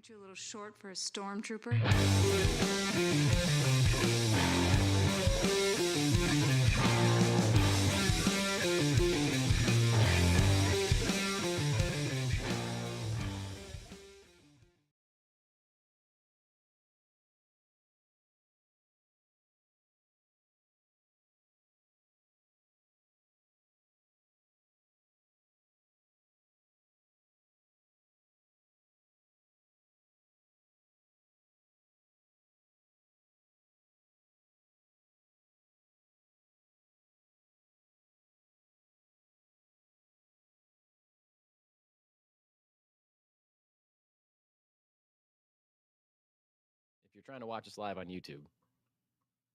Aren't you a little short for a stormtrooper? If you're trying to watch us live on YouTube,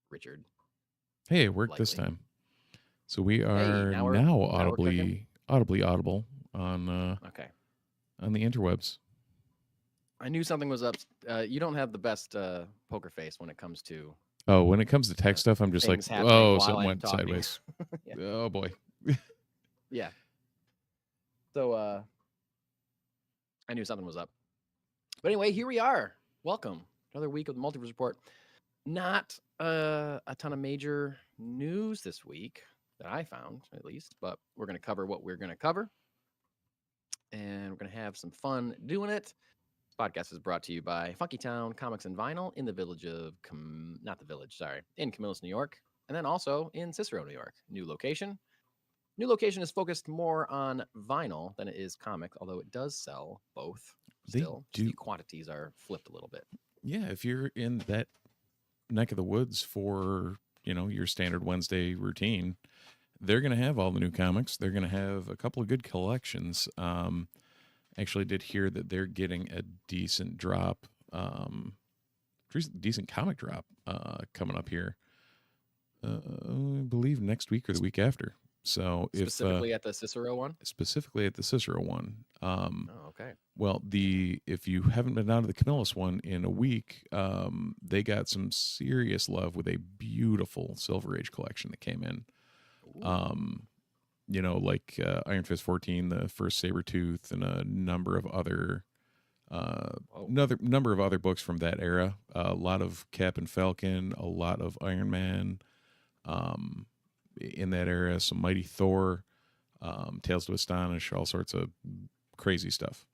Richard. Hey, it worked this time. So we are now now we're audibly audible on on the interwebs. I knew something was up. You don't have the best poker face when it comes to. Oh, when it comes to tech stuff, I'm just like, things happening oh, while something I'm went talking. sideways. Yeah. Oh boy. Yeah. So I knew something was up. But anyway, here we are. Welcome. Another week of the Multiverse Report. Not a ton of major news this week that I found, at least, but we're going to cover what we're going to cover. And we're going to have some fun doing it. This podcast is brought to you by Funky Town Comics and Vinyl in the village of, in Camillus, New York. And then also in Cicero, New York. New location. New location is focused more on vinyl than it is comic, although it does sell both still. The quantities are flipped a little bit. Yeah, if you're in that neck of the woods for, your standard Wednesday routine, they're going to have all the new comics. They're going to have a couple of good collections. Actually did hear that they're getting a decent drop, decent comic drop coming up here. I believe next week or the week after. So specifically at the Cicero one? Specifically at the Cicero one. Okay. Well, if you haven't been down to the Camillus one in a week, they got some serious love with a beautiful Silver Age collection that came in. Like Iron Fist 14, the first Sabretooth, and a number of other number of other books from that era. A lot of Cap and Falcon, a lot of Iron Man. In that era, some Mighty Thor, Tales to Astonish, all sorts of crazy stuff.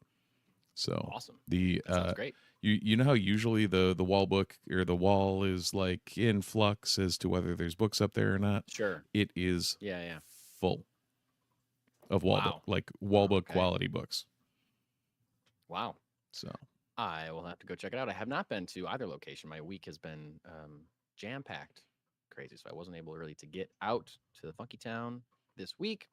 So awesome. The sounds great. You know how usually the wall book or the wall is like in flux as to whether there's books up there or not. Sure. It is full of wall book quality books. Wow. So I will have to go check it out. I have not been to either location. My week has been jam packed. Crazy, so I wasn't able really to get out to the Funky Town this week.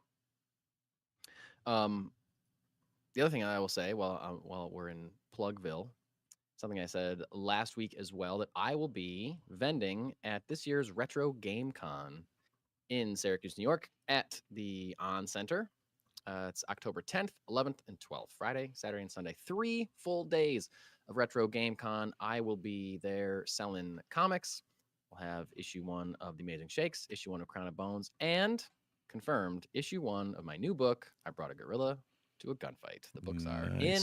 The other thing I will say while we're in Plugville, something I said last week as well, that I will be vending at this year's Retro Game Con in Syracuse, New York, at the On Center. It's October 10th, 11th, and 12th, Friday, Saturday, and Sunday. 3 full days of Retro Game Con. I will be there selling comics. We'll have issue 1 of The Amazing Shakes, issue 1 of Crown of Bones, and confirmed issue 1 of my new book, I Brought a Gorilla to a Gunfight. The books are in.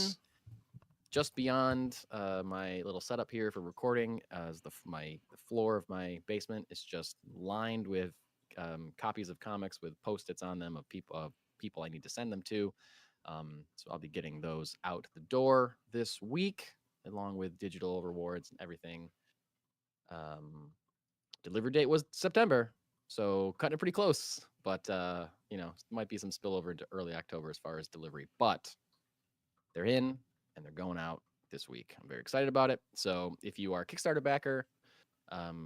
Just beyond my little setup here for recording, as the floor of my basement is just lined with copies of comics with Post-its on them of people I need to send them to. So I'll be getting those out the door this week, along with digital rewards and everything. Delivery date was September, so cutting it pretty close. But might be some spillover into early October as far as delivery. But they're in and they're going out this week. I'm very excited about it. So if you are a Kickstarter backer,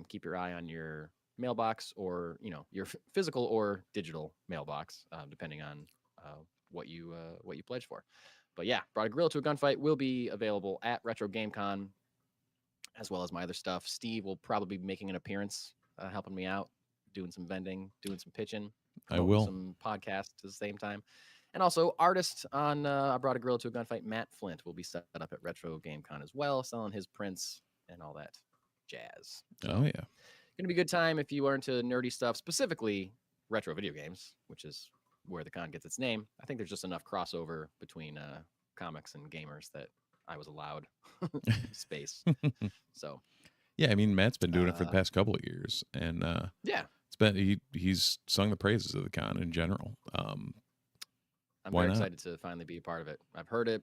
keep your eye on your mailbox, or your physical or digital mailbox, depending on what you pledge for. But yeah, Brought a Gorilla to a Gunfight will be available at Retro Game Con, as well as my other stuff. Steve will probably be making an appearance, helping me out, doing some vending, doing some pitching. I will. Some podcasts at the same time. And also, artist on I Brought a Gorilla to a Gunfight, Matt Flint, will be set up at Retro Game Con as well, selling his prints and all that jazz. So, oh, yeah. Going to be a good time if you are into nerdy stuff, specifically retro video games, which is where the con gets its name. I think there's just enough crossover between comics and gamers that I was allowed space. So Yeah, I mean, Matt's been doing it for the past couple of years, and yeah, it's been he's sung the praises of the con in general. I'm Why very not? excited to finally be a part of it. I've heard it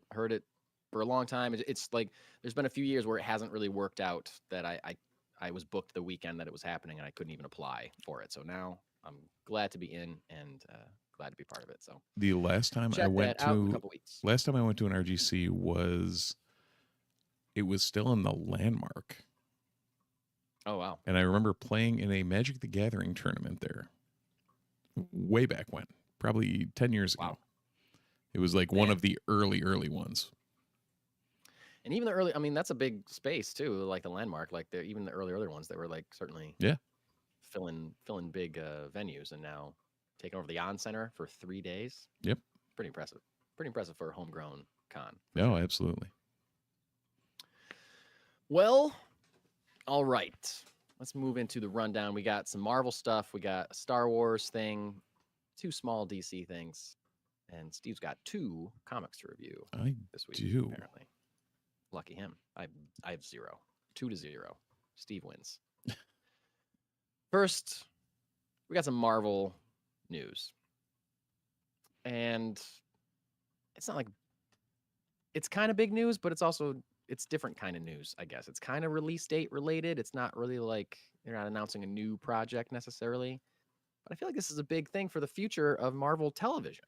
for a long time. It's like there's been a few years where it hasn't really worked out. That I was booked the weekend that it was happening, and I couldn't even apply for it. So now I'm glad to be in and glad to be part of it. So The last time I check went that out in a to couple weeks. last time I went to an RGC was still in the Landmark. Oh wow! And I remember playing in a Magic the Gathering tournament there way back when, probably 10 years ago. Wow. It was like one of the early ones. And even the early, I mean, that's a big space too, like the Landmark, like even the earlier ones that were like certainly filling big venues, and now taking over the On Center for 3 days. Yep. Pretty impressive. Pretty impressive for a homegrown con. No, absolutely. Well, all right. Let's move into the rundown. We got some Marvel stuff. We got a Star Wars thing, 2 small DC things, and Steve's got 2 comics to review I this week. do. Apparently, lucky him. I have 0, 2-0. Steve wins. First, we got some Marvel news, and it's not like it's kind of big news, but it's different kind of news, I guess. It's kind of release date related. It's not really like they're not announcing a new project necessarily. But I feel like this is a big thing for the future of Marvel television,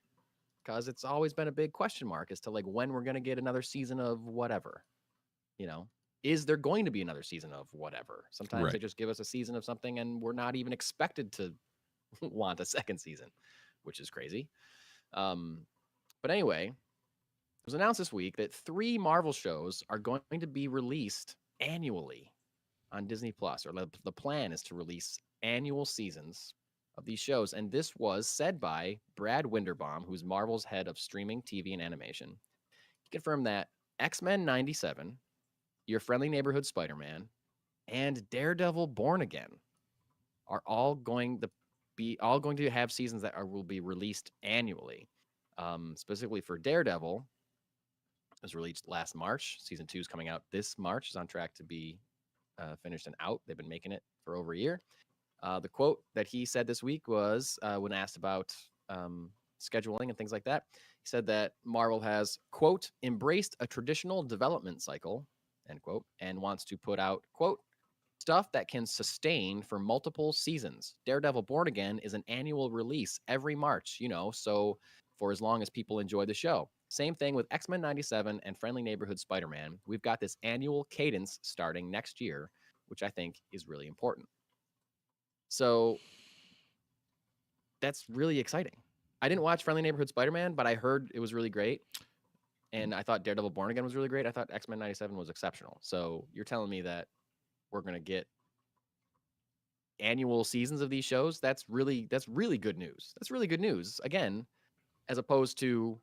because it's always been a big question mark as to like when we're going to get another season of whatever. You know, is there going to be another season of whatever? Sometimes they just give us a season of something and we're not even expected to want a second season, which is crazy. But anyway, it was announced this week that 3 Marvel shows are going to be released annually on Disney Plus, or the plan is to release annual seasons of these shows. And this was said by Brad Winderbaum, who's Marvel's head of streaming, TV, and animation. He confirmed that X-Men 97, Your Friendly Neighborhood Spider-Man, and Daredevil Born Again are all going to have seasons that will be released annually. Specifically for Daredevil, it was released last March. Season 2 is coming out this March. It's on track to be finished and out. They've been making it for over a year. The quote that he said this week was when asked about scheduling and things like that, he said that Marvel has, quote, embraced a traditional development cycle, end quote, and wants to put out, quote, stuff that can sustain for multiple seasons. Daredevil Born Again is an annual release every March, so for as long as people enjoy the show. Same thing with X-Men 97 and Friendly Neighborhood Spider-Man. We've got this annual cadence starting next year, which I think is really important. So that's really exciting. I didn't watch Friendly Neighborhood Spider-Man, but I heard it was really great. And I thought Daredevil Born Again was really great. I thought X-Men 97 was exceptional. So you're telling me that we're going to get annual seasons of these shows? That's really good news. That's really good news. Again, as opposed to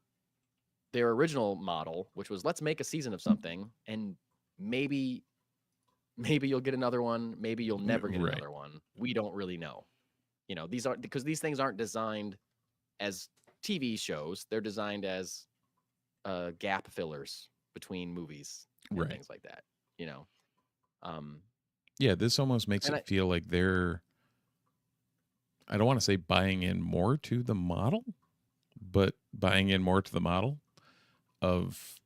their original model, which was let's make a season of something and maybe you'll get another one, maybe you'll never get another one. We don't really know. Because these things aren't designed as TV shows. They're designed as gap fillers between movies and things like that. Yeah, this almost makes it feel like they're, I don't want to say buying in more to the model, but buying in more to the model of,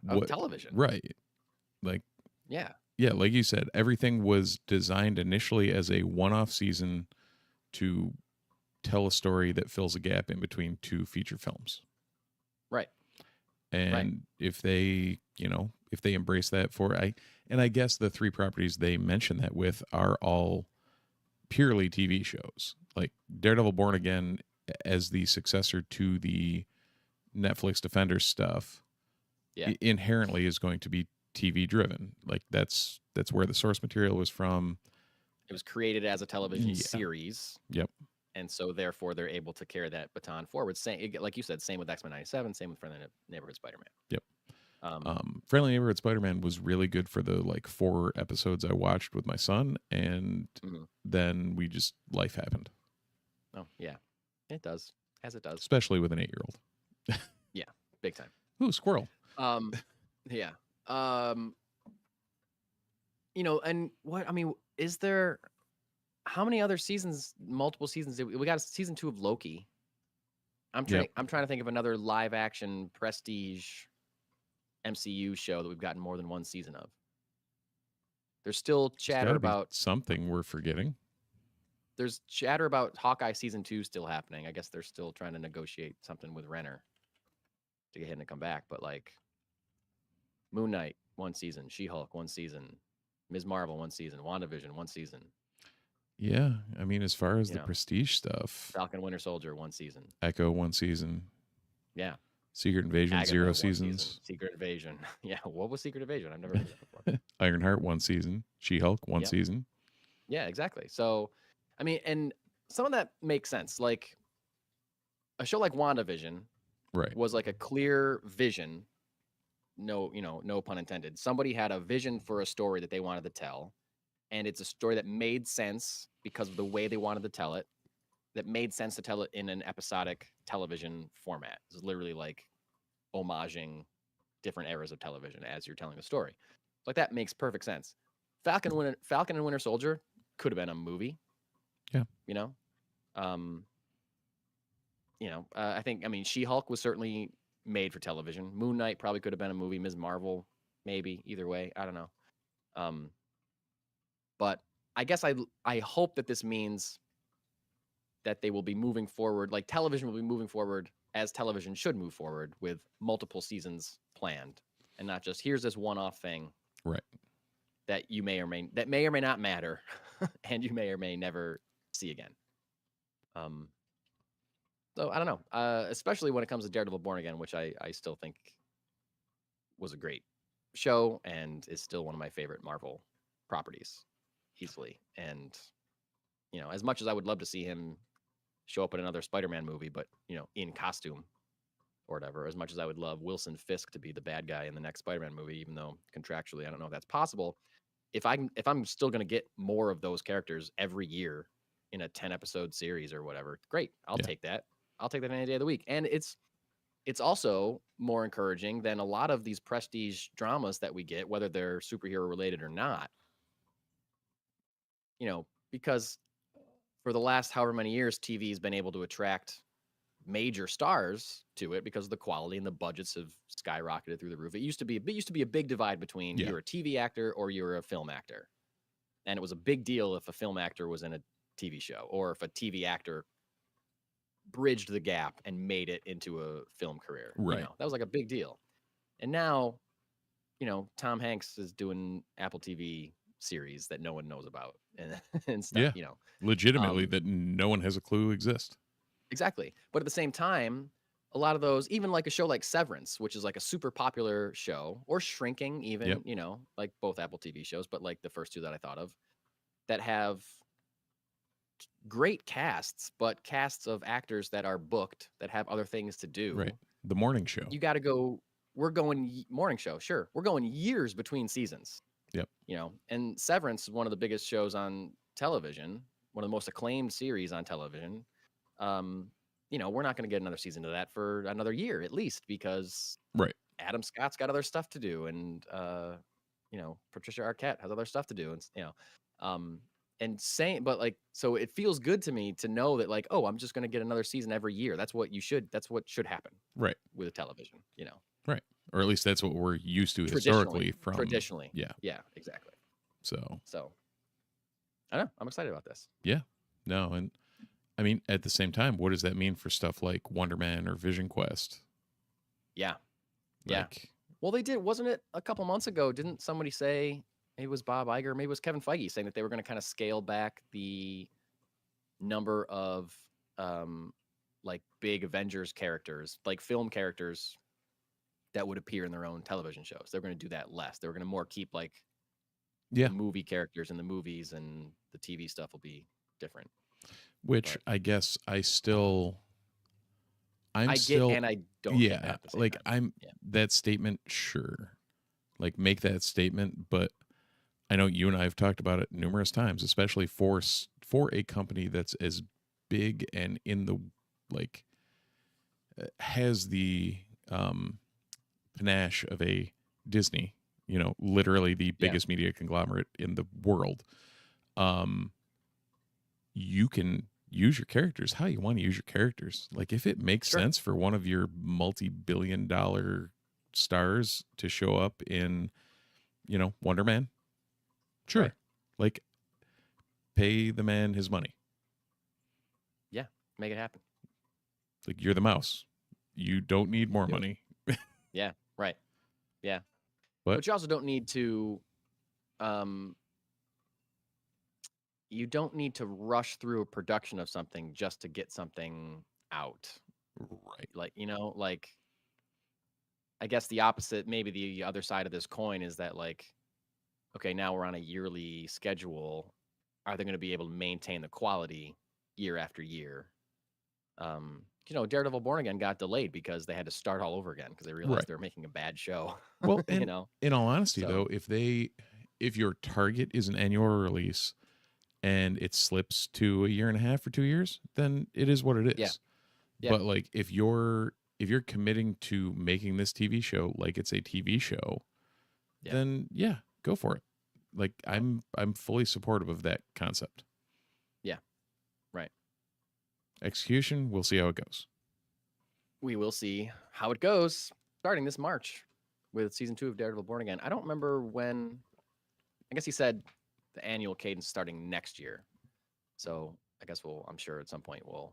of television. Right. Like, yeah, like you said, everything was designed initially as a one-off season to tell a story that fills a gap in between 2 feature films. Right. And if they, if they embrace that I guess the 3 properties they mention that with are all purely TV shows. Like Daredevil Born Again as the successor to the Netflix Defenders stuff, inherently is going to be TV driven. Like that's where the source material was from. It was created as a television series. Yep. And so therefore they're able to carry that baton forward. Same, like you said, same with X-Men 97, same with Friendly Neighborhood Spider-Man. Yep. Friendly Neighborhood Spider-Man was really good for the 4 episodes I watched with my son, and then life happened. Oh yeah, it does, as it does, especially with an 8-year-old. Yeah, big time. Ooh, squirrel. Yeah. And what I mean is there? How many other seasons? Multiple seasons? We got a season 2 of Loki. I'm trying. Yep. I'm trying to think of another live action prestige MCU show that we've gotten more than one season of. There's still There's chatter gotta be about. something we're forgetting. There's chatter about Hawkeye season 2 still happening. I guess they're still trying to negotiate something with Renner to get him to come back. But like Moon Knight, 1 season. She-Hulk, 1 season. Ms. Marvel, 1 season. WandaVision, 1 season. Yeah, I mean, as far as You the know. prestige stuff, Falcon Winter Soldier, 1 season. Echo 1 season, Yeah. Secret Invasion Agatha, 0 1 seasons, season. Secret Invasion. Yeah. What was Secret Invasion? I've never heard of that before. Ironheart 1 season, She-Hulk 1 Yep. season. Yeah, exactly. So, I mean, and some of that makes sense. Like a show like WandaVision Right. was like a clear vision. No, no pun intended. Somebody had a vision for a story that they wanted to tell, and it's a story that made sense because of the way they wanted to tell it. That made sense to tell it in an episodic television format. It's literally like homaging different eras of television as you're telling the story. Like that makes perfect sense. Falcon and Winter Soldier could have been a movie. Yeah. I mean, She-Hulk was certainly made for television. Moon Knight probably could have been a movie. Ms. Marvel, maybe. Either way, I don't know. But I guess I hope that this means that they will be moving forward, like television will be moving forward as television should move forward with multiple seasons planned, and not just here's this one-off thing, Right. that may or may not matter, and you may or may never see again. So I don't know, especially when it comes to Daredevil Born Again, which I still think was a great show and is still one of my favorite Marvel properties, easily. And as much as I would love to see him show up in another Spider-Man movie, but in costume or whatever, as much as I would love Wilson Fisk to be the bad guy in the next Spider-Man movie, even though contractually I don't know if that's possible, if I'm still going to get more of those characters every year in a 10-episode series or whatever, great. I'll take that. I'll take that any day of the week. And it's also more encouraging than a lot of these prestige dramas that we get, whether they're superhero related or not. Because for the last however many years, TV has been able to attract major stars to it because of the quality, and the budgets have skyrocketed through the roof. It used to be a big divide between you're a TV actor or you're a film actor. And it was a big deal if a film actor was in a TV show, or if a TV actor bridged the gap and made it into a film career. Right. That was like a big deal. And now, Tom Hanks is doing Apple TV series that no one knows about and stuff, Legitimately that no one has a clue exist. Exactly. But at the same time, a lot of those, even like a show like Severance, which is like a super popular show, or Shrinking even, like both Apple TV shows, but like the first 2 that I thought of, that have great casts, but casts of actors that are booked, that have other things to do. Right. The morning show. You got to go, morning show, sure. We're going years between seasons. Yep. And Severance is one of the biggest shows on television, one of the most acclaimed series on television. We're not going to get another season of that for another year at least, because Adam Scott's got other stuff to do, and Patricia Arquette has other stuff to do, and so it feels good to me to know that, like, oh, I'm just going to get another season every year. That's what should happen, right, with a television, right, or at least that's what we're used to traditionally. Yeah, exactly. So I don't know, I'm excited about this. No, and I mean, at the same time, what does that mean for stuff like Wonder Man or Vision Quest? Yeah. Well, they did, wasn't it a couple months ago? Didn't somebody say, maybe it was Bob Iger, maybe it was Kevin Feige, saying that they were going to kind of scale back the number of like big Avengers characters, like film characters that would appear in their own television shows. They're going to do that less. They're going to more keep like movie characters in the movies, and the TV stuff will be different. Which I guess I'm still and I don't. Yeah, like that statement. Sure, like make that statement, but I know you and I have talked about it numerous times, especially for a company that's as big and in the has the panache of a Disney literally the biggest media conglomerate in the world, you can use your characters how you want to use your characters. Like if it makes sense for one of your multi-billion-dollar stars to show up in, Wonder Man, sure. Right. Like pay the man his money. Yeah, make it happen. Like you're the mouse. You don't need more money. Yeah, right. Yeah. But you also don't need to you don't need to rush through a production of something just to get something out. Right. Like, like I guess the opposite, maybe the other side of this coin is that like, okay, now we're on a yearly schedule. Are they going to be able to maintain the quality year after year? Daredevil Born Again got delayed because they had to start all over again because they realized they were making a bad show. Well, and in all honesty, though, if your target is an annual release and it slips to a year and a half or 2 years, then it is what it is. Yeah. But like if you're committing to making this TV show like it's a TV show, then go for it. Like I'm fully supportive of that concept. Yeah. Right. Execution, we'll see how it goes. We will see how it goes starting this March with season 2 of Daredevil Born Again. I don't remember when. I guess he said the annual cadence starting next year. So I guess I'm sure at some point we'll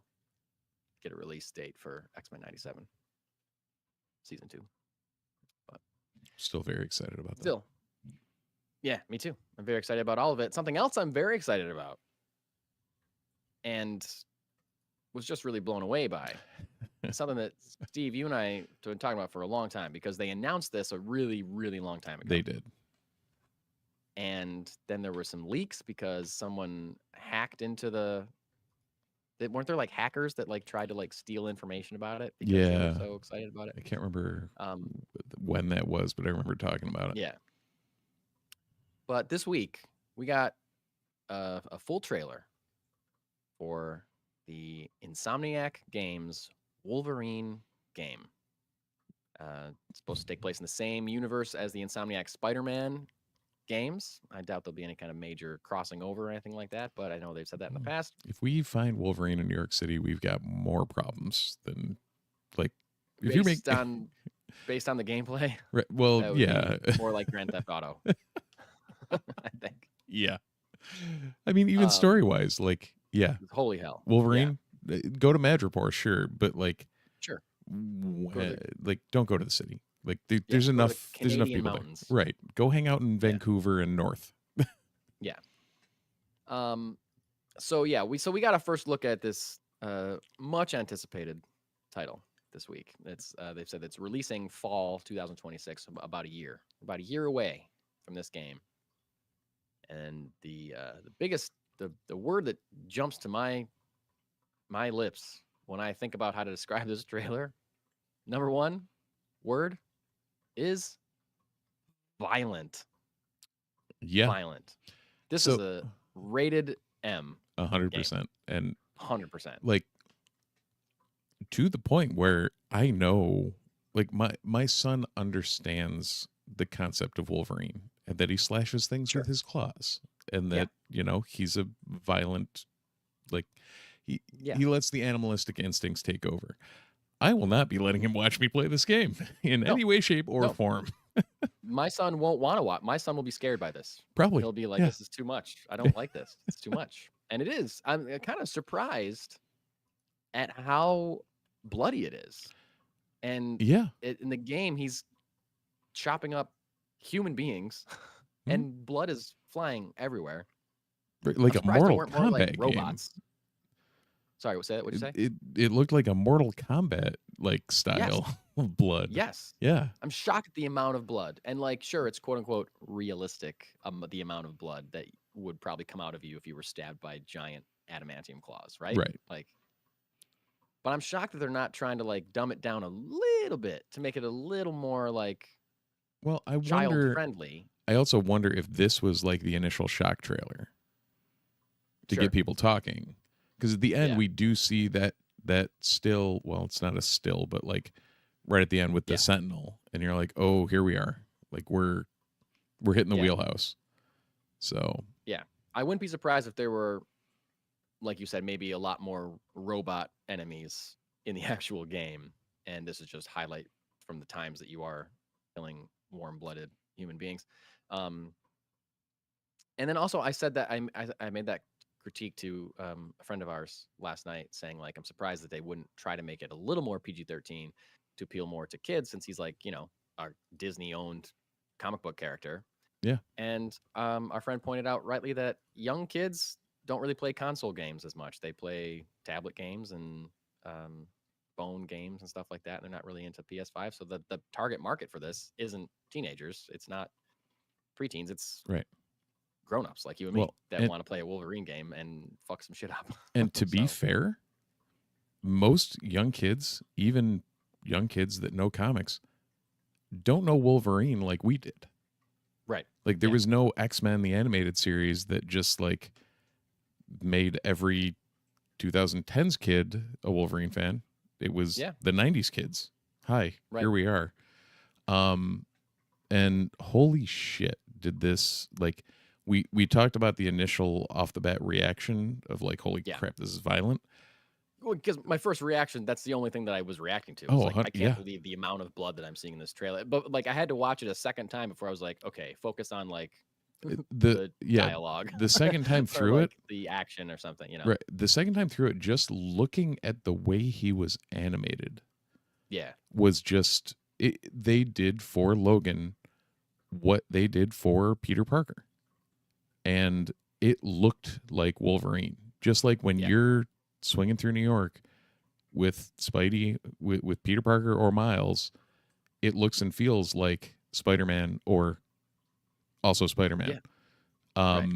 get a release date for X-Men 97 season 2. But still very excited about that. Still. Yeah, me too. I'm very excited about all of it. Something else I'm very excited about and was just really blown away by. Something that, Steve, you and I have been talking about for a long time because they announced this a really, really long time ago. They did. And then there were some leaks because someone hacked into weren't there like hackers that like tried to like steal information about it because they were so excited about it? I can't remember when that was, but I remember talking about it. Yeah. But this week we got a full trailer for the Insomniac Games Wolverine game. It's supposed to take place in the same universe as the Insomniac Spider-Man games. I doubt there'll be any kind of major crossing over or anything like that, but I know they've said that in the past. If we find Wolverine in New York City, we've got more problems than like if based on the gameplay. Right, well, yeah, more like Grand Theft Auto. I think. Yeah. I mean, even story-wise, like, yeah. Holy hell. Wolverine, go to Madripoor, sure, but like, sure. Like, don't go to the city. Like, there's enough people mountains. There. Right. Go hang out in Vancouver and North. Yeah. So we got a first look at this much anticipated title this week. It's they've said it's releasing fall 2026, about a year away from this game. And the biggest the word that jumps to my lips when I think about how to describe this trailer, number one word is violent. Yeah. Violent. This is a rated M. 100%. And 100%. Like, to the point where I know, like, my son understands the concept of Wolverine and that he slashes things with his claws and that, he's a violent, like, he lets the animalistic instincts take over. I will not be letting him watch me play this game in any way, shape, or form. My son won't want to watch. My son will be scared by this. Probably. He'll be like, this is too much. I don't like this. It's too much. And it is. I'm kind of surprised at how bloody it is. And in the game, he's chopping up human beings and blood is flying everywhere. Like a Mortal Kombat robots. Game. Sorry, what'd you say? It looked like a Mortal Kombat like style of blood. Yes. Yeah. I'm shocked at the amount of blood. And like, sure, it's quote unquote realistic, the amount of blood that would probably come out of you if you were stabbed by giant adamantium claws, right? Right. Like, but I'm shocked that they're not trying to like dumb it down a little bit to make it a little more like child friendly. I also wonder if this was like the initial shock trailer to get people talking. Because at the end, we do see that still, well, it's not a still, but like right at the end with the Sentinel. And you're like, oh, here we are. Like we're We're hitting the Yeah. wheelhouse. So I wouldn't be surprised if there were, like you said, maybe a lot more robot enemies in the actual game, and this is just highlight from the times that you are killing warm-blooded human beings. Um, and then also, I said that I made that critique to a friend of ours last night, saying like I'm surprised that they wouldn't try to make it a little more PG-13 to appeal more to kids, since he's like a Disney-owned comic book character. Yeah. And our friend pointed out rightly that young kids don't really play console games as much. They play tablet games and phone games and stuff like that. And they're not really into PS5. So the target market for this isn't teenagers. It's not preteens. It's right. grown-ups like you and Well, me that and- want to play a Wolverine game and fuck some shit up. And to be So, fair, most young kids, even young kids that know comics, don't know Wolverine like we did. right. Like there Yeah. was no X-Men the animated series that just like made every 2010s kid a Wolverine fan. It was the 90s kids. Hi, Right. here we are. And holy shit, did this like we talked about the initial off the bat reaction of like, holy crap, this is violent. Well, because my first reaction, that's the only thing that I was reacting to. Oh, Like, I can't yeah. believe the amount of blood that I'm seeing in this trailer. But like, I had to watch it a second time before I was like, okay, focus on like the dialogue. The second time or, through like, it, the action or something. You know, right? The second time through it, just looking at the way he was animated, yeah, was just they did for Logan what they did for Peter Parker, and it looked like Wolverine. Just like when you're swinging through New York with Spidey, with Peter Parker or Miles, it looks and feels like Spider-Man or also Spider-Man. Right.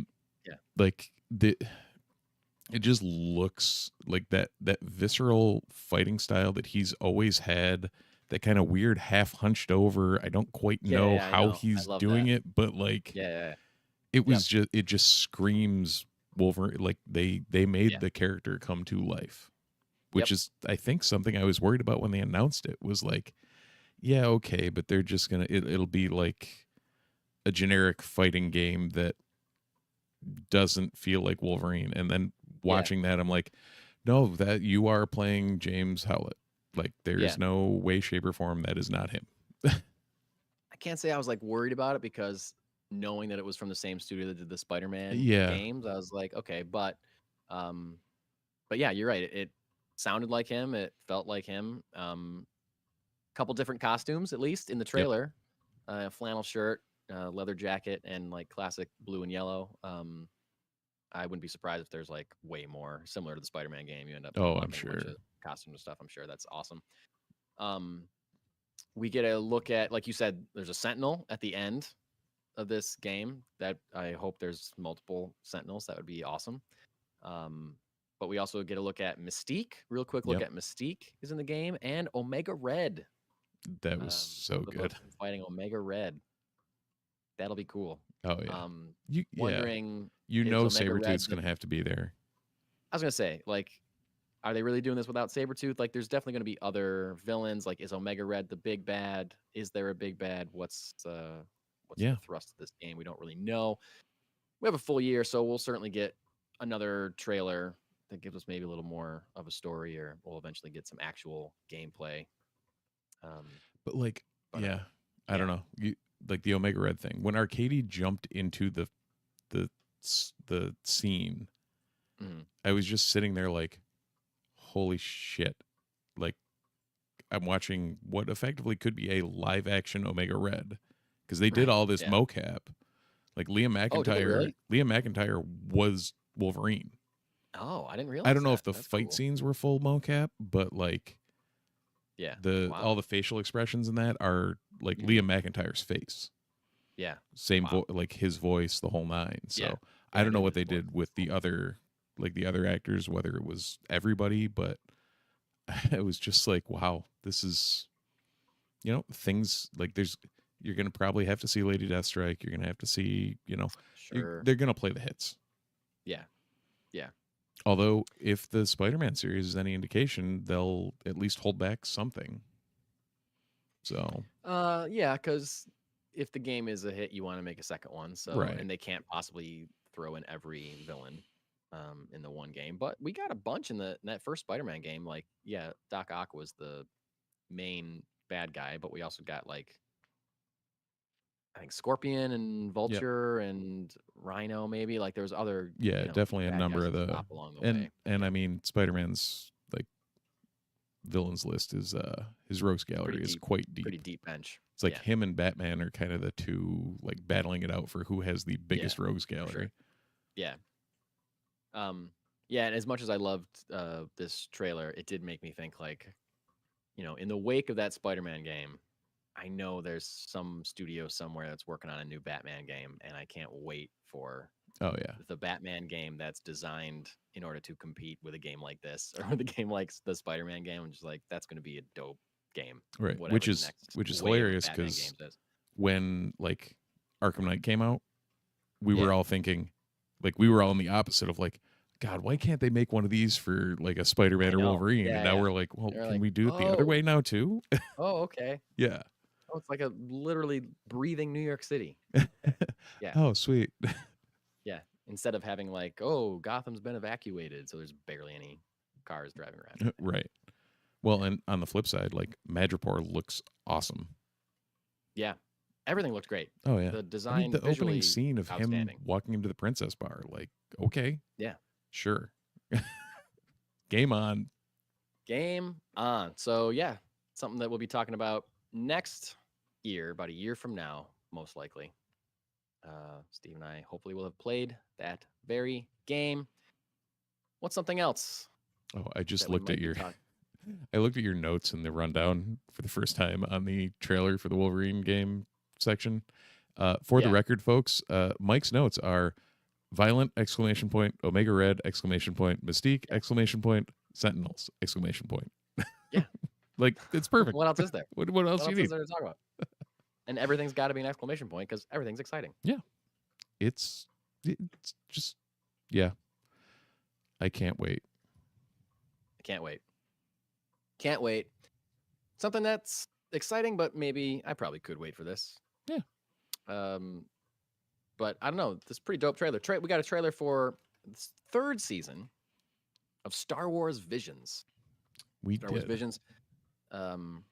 Like it just looks like that visceral fighting style that he's always had, that kind of weird half hunched over. I don't quite know how he's doing it, but like it was it just screams Wolverine. Like they made the character come to life, which is I think something I was worried about when they announced it. Was like, yeah, okay, but they're just gonna it'll be like a generic fighting game that doesn't feel like Wolverine. And then watching that, I'm like, no, that you are playing James Howlett. Like there's no way, shape, or form that is not him. I can't say I was like worried about it, because knowing that it was from the same studio that did the Spider-Man games, I was like, okay, but yeah, you're right. It sounded like him. It felt like him. Couple different costumes, at least in the trailer. A flannel shirt, leather jacket, and like classic blue and yellow. I wouldn't be surprised if there's like way more similar to the Spider-Man game. You end up I'm unlocking a sure bunch of costumes and stuff. I'm sure that's awesome. We get a look at, like you said, there's a Sentinel at the end of this game. That I hope there's multiple Sentinels. That would be awesome. But we also get a look at Mystique. Real quick look at Mystique is in the game, and Omega Red. That was so good. Fighting Omega Red. That'll be cool. Oh yeah. Wondering, Sabretooth's going to have to be there. I was going to say, like, are they really doing this without Sabretooth? Like, there's definitely going to be other villains. Like, is Omega Red the big bad? Is there a big bad? What's the thrust of this game? We don't really know. We have a full year, so we'll certainly get another trailer that gives us maybe a little more of a story, or we'll eventually get some actual gameplay. But like, I don't know. Like the Omega Red thing. When Arcady jumped into the scene, I was just sitting there like, holy shit. Like I'm watching what effectively could be a live action Omega Red, because they did all this mocap. Like Liam McIntyre, Liam McIntyre was Wolverine. Oh, I didn't realize. I don't know if the fight scenes were full mocap, but like all the facial expressions in that are like Liam McIntyre's face. Yeah. Same like his voice, the whole nine. So I don't know what they did with the other actors, whether it was everybody, but it was just like, wow, this is, things like you're going to probably have to see Lady Deathstrike. You're going to have to see, they're going to play the hits. Yeah. Yeah. Although if the Spider-Man series is any indication, they'll at least hold back something. So yeah, because if the game is a hit, you want to make a second one. So, Right. and they can't possibly throw in every villain in the one game. But we got a bunch in that first Spider-Man game. Like, yeah, Doc Ock was the main bad guy, but we also got like I think Scorpion and Yep. Vulture and Rhino, maybe. Like there was other Yeah, definitely a bad number guys of to the stop along the way. and I mean Spider-Man's like villains list is his rogues gallery is deep, quite deep. Pretty deep bench. It's like him and Batman are kind of the two like battling it out for who has the biggest rogues gallery. Sure. Yeah. Yeah, and as much as I loved this trailer, it did make me think like, in the wake of that Spider-Man game, I know there's some studio somewhere that's working on a new Batman game, and I can't wait for the Batman game that's designed in order to compete with a game like this or with a game like the Spider-Man game. I'm just like, that's going to be a dope game, right? Which is hilarious because when like Arkham Knight came out, we were all thinking, like we were all in the opposite of like, God, why can't they make one of these for like a Spider-Man or Wolverine? And now we're like, well, can we do it the other way now too? Oh, okay. Yeah. Oh, it's like a literally breathing New York City. Yeah. Oh, sweet. Yeah. Instead of having like, oh, Gotham's been evacuated, so there's barely any cars driving around. Right. Well, and on the flip side, like Madripoor looks awesome. Yeah. Everything looked great. Oh yeah. The design, the opening scene of him walking into the Princess Bar, like, okay. Yeah. Sure. Game on. Game on. So yeah, something that we'll be talking about next year, about a year from now, most likely. Steve and I hopefully will have played that very game. What's something else? Oh, I just looked at your I looked at your notes in the rundown for the first time on the trailer for the Wolverine game section. For the record, folks, Mike's notes are violent, ! Omega Red, ! Mystique, ! Sentinels, ! Yeah. Like, it's perfect. What else is there? What else you need? Is there to talk about? And everything's got to be an exclamation point because everything's exciting. Yeah. It's just, yeah. I can't wait. Can't wait. Something that's exciting, but maybe I probably could wait for this. Yeah. But I don't know. This is a pretty dope trailer. We got a trailer for the third season of Star Wars Visions. Star Wars Visions. An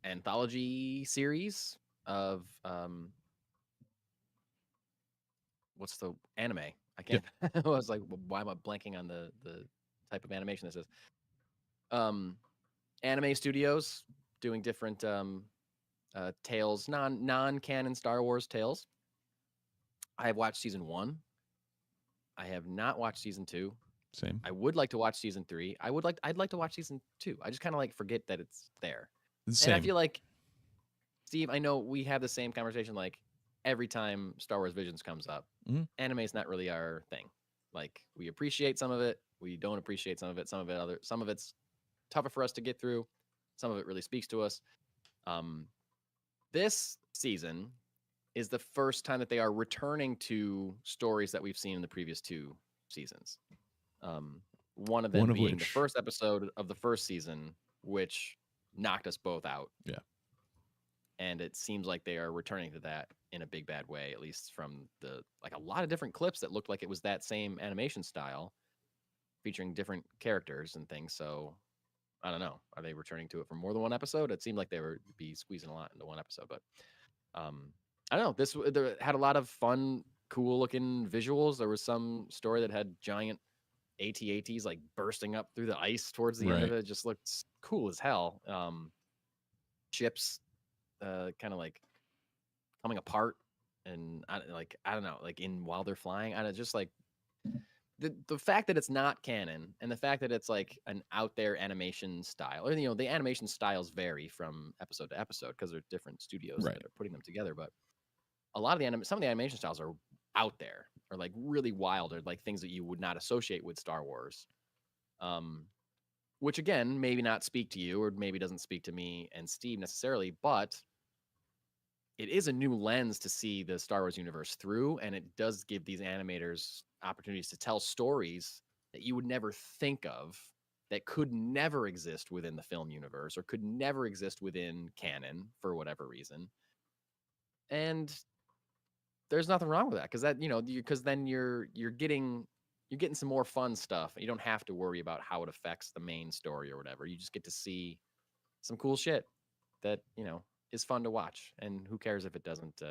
anthology series of what's the anime? I can't. I was like, why am I blanking on the type of animation this is? Anime studios doing different tales, non-canon Star Wars tales. I have watched season 1. I have not watched season 2. Same. I would like to watch season 3. I'd like to watch season 2. I just kind of like forget that it's there. Same. And I feel like, Steve, I know we have the same conversation like every time Star Wars Visions comes up. Anime is not really our thing. Like we appreciate some of it, we don't appreciate some of it. Some of it's tougher for us to get through. Some of it really speaks to us. This season is the first time that they are returning to stories that we've seen in the previous 2 seasons. One of them being the first episode of the first season, which knocked us both out. Yeah. And it seems like they are returning to that in a big bad way, at least from a lot of different clips that looked like it was that same animation style featuring different characters and things. So I don't know. Are they returning to it for more than one episode? It seemed like they would be squeezing a lot into one episode, but I don't know. This had a lot of fun, cool looking visuals. There was some story that had giant AT-ATs like bursting up through the ice towards the end of it. It just looked cool as hell. Ships kind of like coming apart, and I don't know, like while they're flying. I just like the fact that it's not canon, and the fact that it's like an out there animation style, or the animation styles vary from episode to episode because they're different studios that are putting them together. But a lot of some of the animation styles are out there, or like really wild, or like things that you would not associate with Star Wars. Which again, maybe not speak to you, or maybe doesn't speak to me and Steve necessarily, but it is a new lens to see the Star Wars universe through, and it does give these animators opportunities to tell stories that you would never think of, that could never exist within the film universe, or could never exist within canon for whatever reason. and there's nothing wrong with that because that because then you're getting some more fun stuff. You don't have to worry about how it affects the main story or whatever. You just get to see some cool shit that is fun to watch, and who cares if it doesn't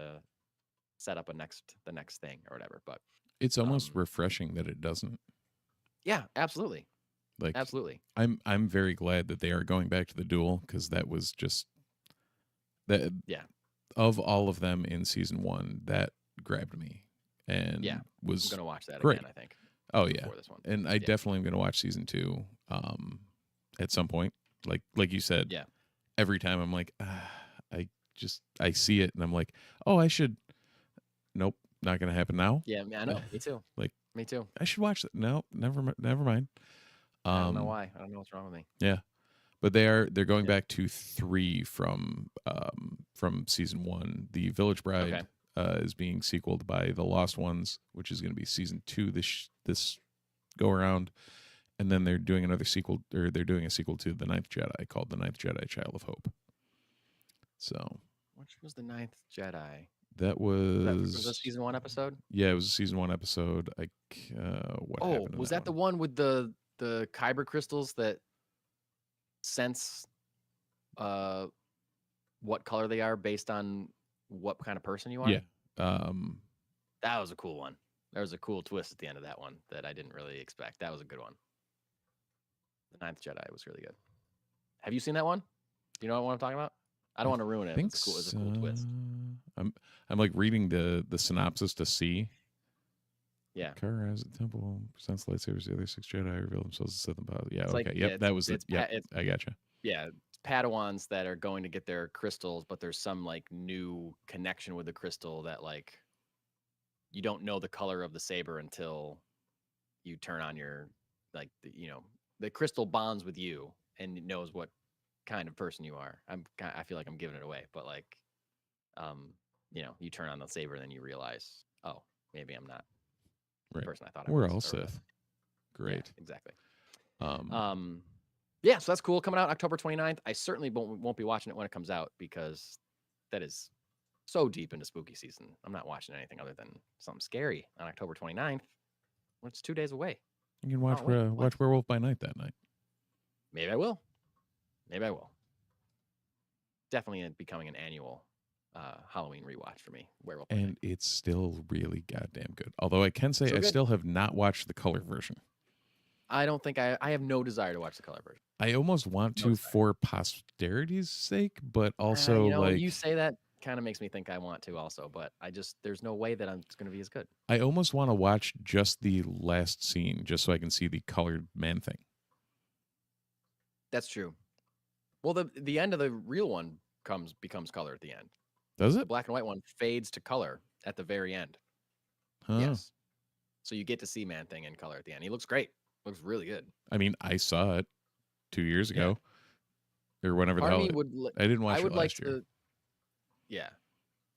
set up the next thing or whatever. But It's almost refreshing that it doesn't. yeah, absolutely, Like, absolutely. I'm very glad that they are going back to the duel, because that was just that. Yeah. Of all of them in season 1, that grabbed me and I'm was gonna watch that great. again, I think. Oh yeah, Before this one. and I definitely am going to watch season 2 at some point. Like you said, Yeah. every time I'm like, I see it and I'm like, oh, I should. Nope, not going to happen now. Yeah, I know. Me too. Me too. I should watch that. No, never mind. I don't know why. I don't know what's wrong with me. Yeah, but they're going back to 3 from season 1. The Village Bride is being sequeled by The Lost Ones, which is going to be season 2 this go around, and then they're doing another sequel, or they're doing a sequel to The Ninth Jedi called The Ninth Jedi: Child of Hope. So, which was The Ninth Jedi? That was a season 1 episode. Yeah, it was a season 1 episode. What happened? Was that the one with the kyber crystals that sense what color they are based on what kind of person you are? Yeah. That was a cool one. There was a cool twist at the end of that one that I didn't really expect. That was a good one. The Ninth Jedi was really good. Have you seen that one? Do you know what I'm talking about? I don't want to ruin it. It's cool. It's a cool twist. I'm like reading the synopsis to see. Yeah. Kara has a temple, presents lightsabers. The other 6 Jedi reveal themselves as Sith and Padawans. Yeah. It's Okay. like, Yep. That was it. Yeah. I gotcha. Yeah. Padawans that are going to get their crystals, but there's some like new connection with the crystal that like you don't know the color of the saber until you turn on your the crystal bonds with you and it knows what kind of person you are. I feel like I'm giving it away, but like you turn on the saber and then you realize, oh, maybe I'm not the person I thought I was. We're all Sith. Great. Yeah, exactly. Yeah, so that's cool. Coming out October 29th. I certainly won't be watching it when it comes out because that is so deep into spooky season. I'm not watching anything other than something scary on October 29th. Well, it's 2 days away. You can watch Werewolf by Night that night. Maybe I will. Definitely becoming an annual Halloween rewatch for me. Werewolf by Night. It's still really goddamn good. Although I can say I still have not watched the color version. I don't think I have no desire to watch the color version. I almost want to for posterity's sake, but also when you say that kind of makes me think I want to also, but there's no way that it's going to be as good. I almost want to watch just the last scene just so I can see the colored man thing. That's true. Well, the end of the real one becomes color at the end. Does it? The black and white one fades to color at the very end. Huh. Yes. So you get to see Man Thing in color at the end. He looks great. Looks really good. I mean, I saw it 2 years ago, or whenever the hell. I didn't watch it last year. Yeah.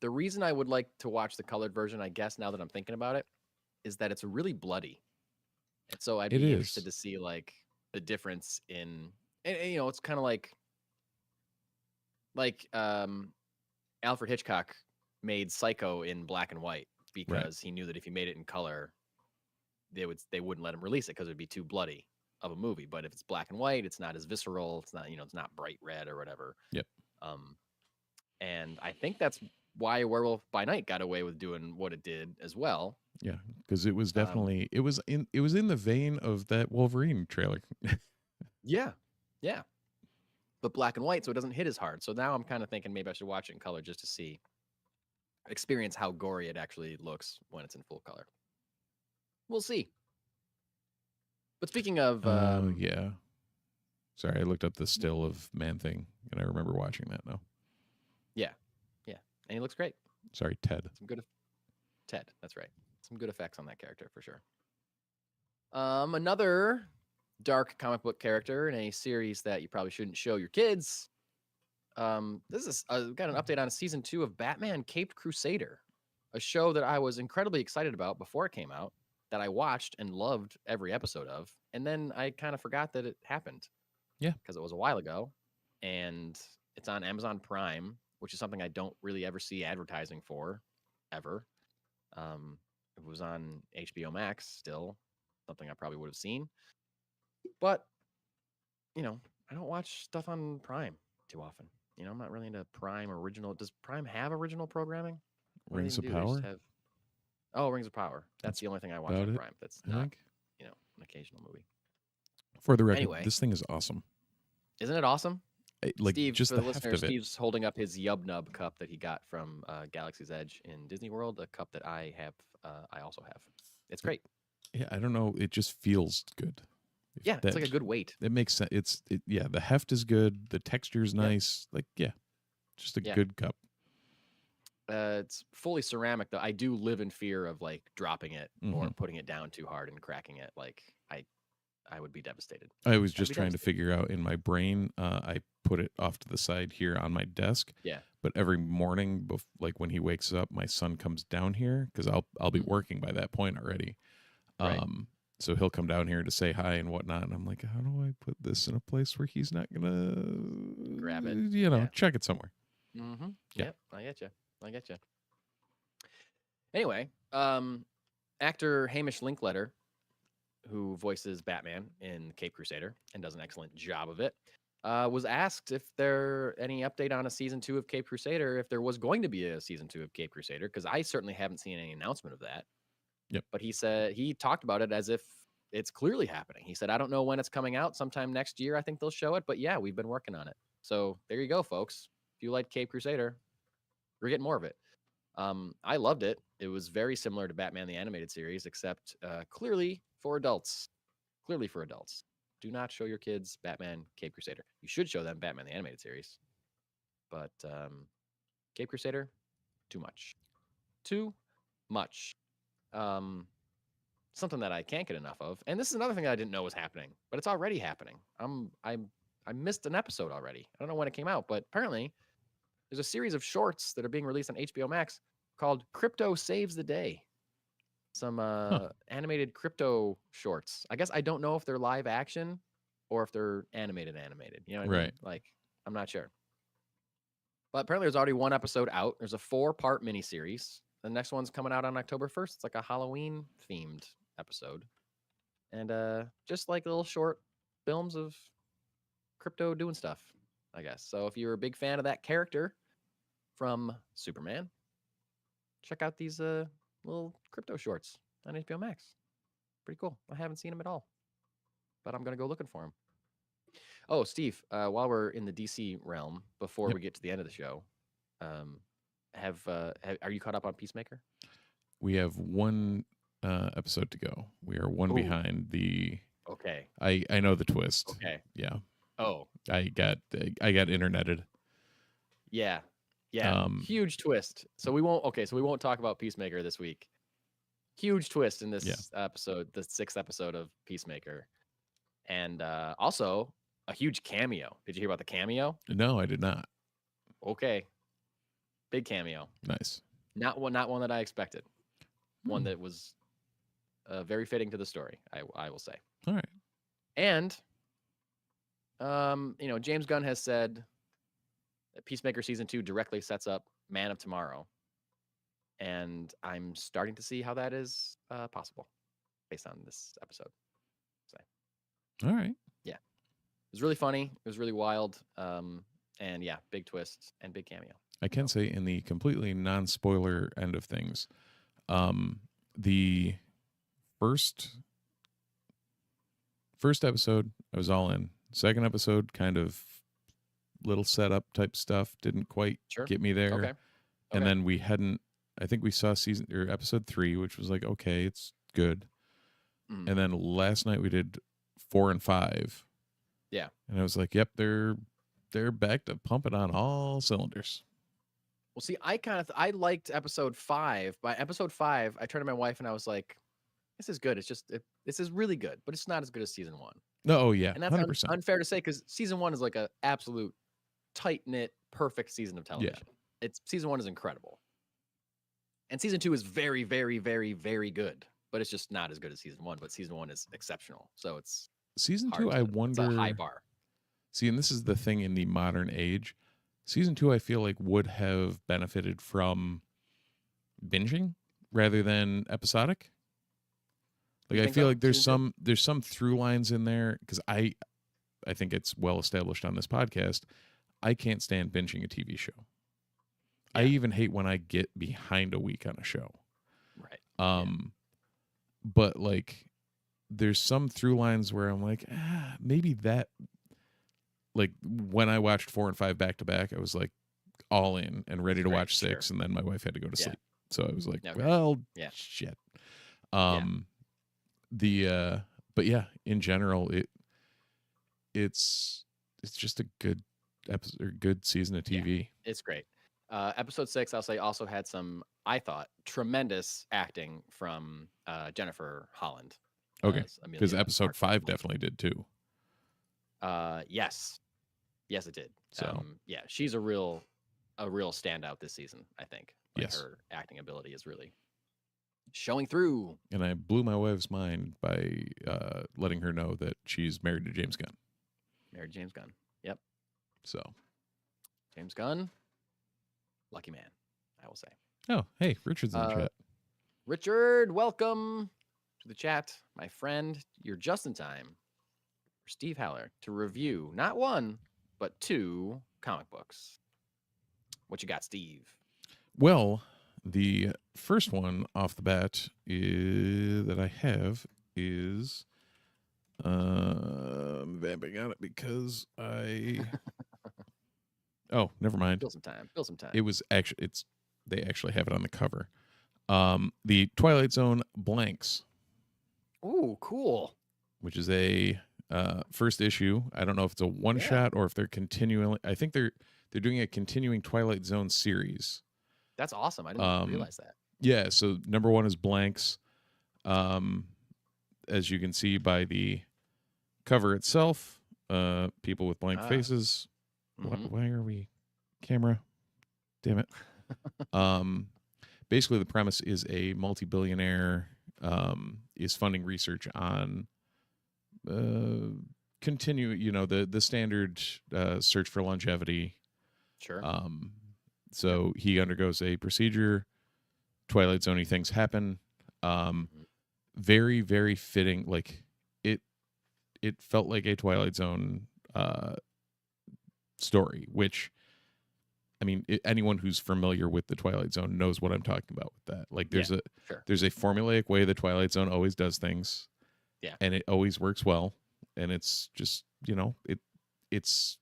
The reason I would like to watch the colored version, I guess, now that I'm thinking about it, is that it's really bloody. And so I'd be interested to see like the difference in, and it's kind of like Alfred Hitchcock made Psycho in black and white because he knew that if he made it in color, they wouldn't let him release it because it would be too bloody of a movie. But if it's black and white, it's not as visceral. It's not it's not bright red or whatever. Yep. And I think that's why Werewolf by Night got away with doing what it did as well. Yeah, because it was definitely it was in the vein of that Wolverine trailer. Yeah. But black and white, so it doesn't hit as hard. So now I'm kind of thinking maybe I should watch it in color just to experience how gory it actually looks when it's in full color. We'll see. But speaking of yeah. Sorry, I looked up the still of Man Thing and I remember watching that now. Yeah. And he looks great. Sorry, Ted. Ted, that's right. Some good effects on that character for sure. Another dark comic book character in a series that you probably shouldn't show your kids. This is got an update on season 2 of Batman Caped Crusader, a show that I was incredibly excited about before it came out, that I watched and loved every episode of, and then I kind of forgot that it happened. Yeah, because it was a while ago, and it's on Amazon Prime, which is something I don't really ever see advertising for, ever. If it was on HBO Max, still something I probably would have seen. But, I don't watch stuff on Prime too often. I'm not really into Prime original. Does Prime have original programming? What do they Rings of even do? They just Power. have... Oh, Rings of Power. That's the only thing I watch about on it, Prime. That's I not, think. an occasional movie. For the record, Anyway. this thing is awesome. Isn't it awesome? Like Steve, just for the the heft listener, of it. Steve's holding up his Yub Nub cup that he got from Galaxy's Edge in Disney World, a cup that I have. I also have. It's great. Yeah, I don't know. It just feels good. Yeah, it's like a good weight. It makes sense. Yeah, the heft is good. The texture is nice. Like, yeah, just a good cup. It's fully ceramic, though. I do live in fear of like dropping it or putting it down too hard and cracking it. Like I would be devastated. I was just trying to figure out in my brain. I put it off to the side here on my desk. Yeah. But every morning, like when he wakes up, my son comes down here because I'll be working by that point already. Right. So he'll come down here to say hi and whatnot, and I'm like, how do I put this in a place where he's not gonna grab it? Check it somewhere. Mm-hmm. Yeah. Yep, I get you. Anyway, actor Hamish Linklater, who voices Batman in Cape Crusader and does an excellent job of it, was asked if there any update on a season 2 of Cape Crusader, if there was going to be a season 2 of Cape Crusader, because I certainly haven't seen any announcement of that. Yep. But he said he talked about it as if it's clearly happening. He said, I don't know when it's coming out. Sometime next year, I think they'll show it. But yeah, we've been working on it. So there you go, folks. If you like Cape Crusader, we're getting more of it. I loved it. It was very similar to Batman the Animated Series, except clearly for adults. Clearly for adults. Do not show your kids Batman Cape Crusader. You should show them Batman the Animated Series. But Cape Crusader, too much. Too much. Something that I can't get enough of. And this is another thing that I didn't know was happening, but it's already happening. I missed an episode already. I don't know when it came out, but apparently there's a series of shorts that are being released on HBO Max called Crypto Saves the Day. Some animated crypto shorts. I guess I don't know if they're live action or if they're animated. You know what I mean? Right. Like, I'm not sure. But apparently there's already one episode out. There's a 4-part miniseries. The next one's coming out on October 1st. It's like a Halloween-themed episode. And just like little short films of crypto doing stuff, I guess. So if you're a big fan of that character from Superman, check out these little crypto shorts on HBO Max. Pretty cool. I haven't seen them at all, but I'm going to go looking for them. Oh, Steve, while we're in the DC realm, before we get to the end of the show, are you caught up on Peacemaker? We have one episode to go. We are one behind the. Okay. I know the twist. Okay. Yeah. Oh. I got interneted. Yeah. Yeah. Huge twist. So we won't talk about Peacemaker this week. Huge twist in this episode, the 6th episode of Peacemaker. And also a huge cameo. Did you hear about the cameo? No, I did not. Okay. Big cameo. Nice. Not one that I expected. One that was very fitting to the story, I will say. All right. And James Gunn has said that Peacemaker season 2 directly sets up Man of Tomorrow. And I'm starting to see how that is possible based on this episode. All right. Yeah. It was really funny. It was really wild. And yeah, big twist and big cameo. I can say in the completely non-spoiler end of things, the first episode, I was all in. Second episode, kind of little setup type stuff, didn't quite get me there. Okay. And then I think we saw episode 3, which was like, okay, it's good. And then last night we did 4 and 5. Yeah. And I was like, yep, they're back to pumping on all cylinders. Well, see, I liked episode 5. By episode 5, I turned to my wife and I was like, this is good. It's just, this is really good, but it's not as good as season 1. No, oh yeah, and that's 100%. Unfair to say because season 1 is like an absolute tight-knit, perfect season of television. Yeah. Season 1 is incredible. And season 2 is very, very, very, very good, but it's just not as good as season 1. But season 1 is exceptional. So it's season 2. I wonder. It's a high bar. See, and this is the thing in the modern age. Season 2, I feel like would have benefited from binging rather than episodic. Like, You I think feel so? like there's Season some through lines in there, because I think it's well established on this podcast. I can't stand binging a TV show. I Yeah. even hate when I get behind a week on a show. two? Right. But like, there's some through lines where I'm like, maybe that. Like, when I watched 4 and 5 back to back, I was like all in and ready to Right, watch 6, and then my wife had to go to Yeah. sleep, so I was like, Okay. well, Yeah. shit. But yeah, in general, it's just a good episode or good season of TV. It's great. Episode 6, I'll say, also had some, I thought, tremendous acting from Jennifer Holland. Okay, as because Amelia episode Parker. 5 definitely did too. Yes, it did. So. Yeah, she's a real standout this season. I think. Like, Yes. her acting ability is really showing through. And I blew my wife's mind by letting her know that she's married to James Gunn. Married James Gunn. Yep, So, James Gunn, lucky man, I will say. oh, hey, Richard's in the chat. Richard, welcome to the chat, my friend. You're just in time for Steve Haller to review not 1, but 2 comic books. What you got, Steve? Well, the first one off the bat that I have is I'm vamping on it because I. Oh, never mind. Fill some time. It was actually they actually have it on the cover. The Twilight Zone blanks, Ooh, cool. which is a first issue. I don't know if it's a one shot or if they're continuing. I think they're doing a continuing Twilight Zone series. That's awesome. I didn't realize that. Yeah, so number 1 is blanks. As you can see by the cover itself, people with blank faces. Mhm. Why are we camera? Damn it. Basically, the premise is a multi-billionaire is funding research on the standard search for longevity. Sure. So he undergoes a procedure. Twilight Zone-y things happen. Very, very fitting. Like, it felt like a Twilight Zone story, which, I mean, anyone who's familiar with the Twilight Zone knows what I'm talking about with that. Like, there's there's a formulaic way the Twilight Zone always does things. Yeah. And it always works well. And it's just, it's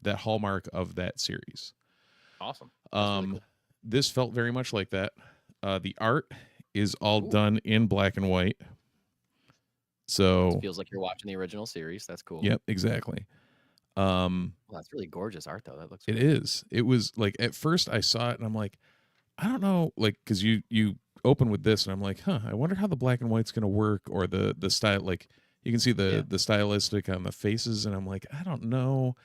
that hallmark of that series. Awesome. That's really cool. This felt very much like that. The art is all done in black and white. So It feels like you're watching the original series. That's cool. Yep, exactly. Well, that's really gorgeous art, though. That looks. It great. is. It was like, at first I saw it and I'm like, I don't know, like, because you open with this and I'm like, I wonder how the black and white's gonna work, or the style. Like, you can see the stylistic on the faces, and I'm like, I don't know.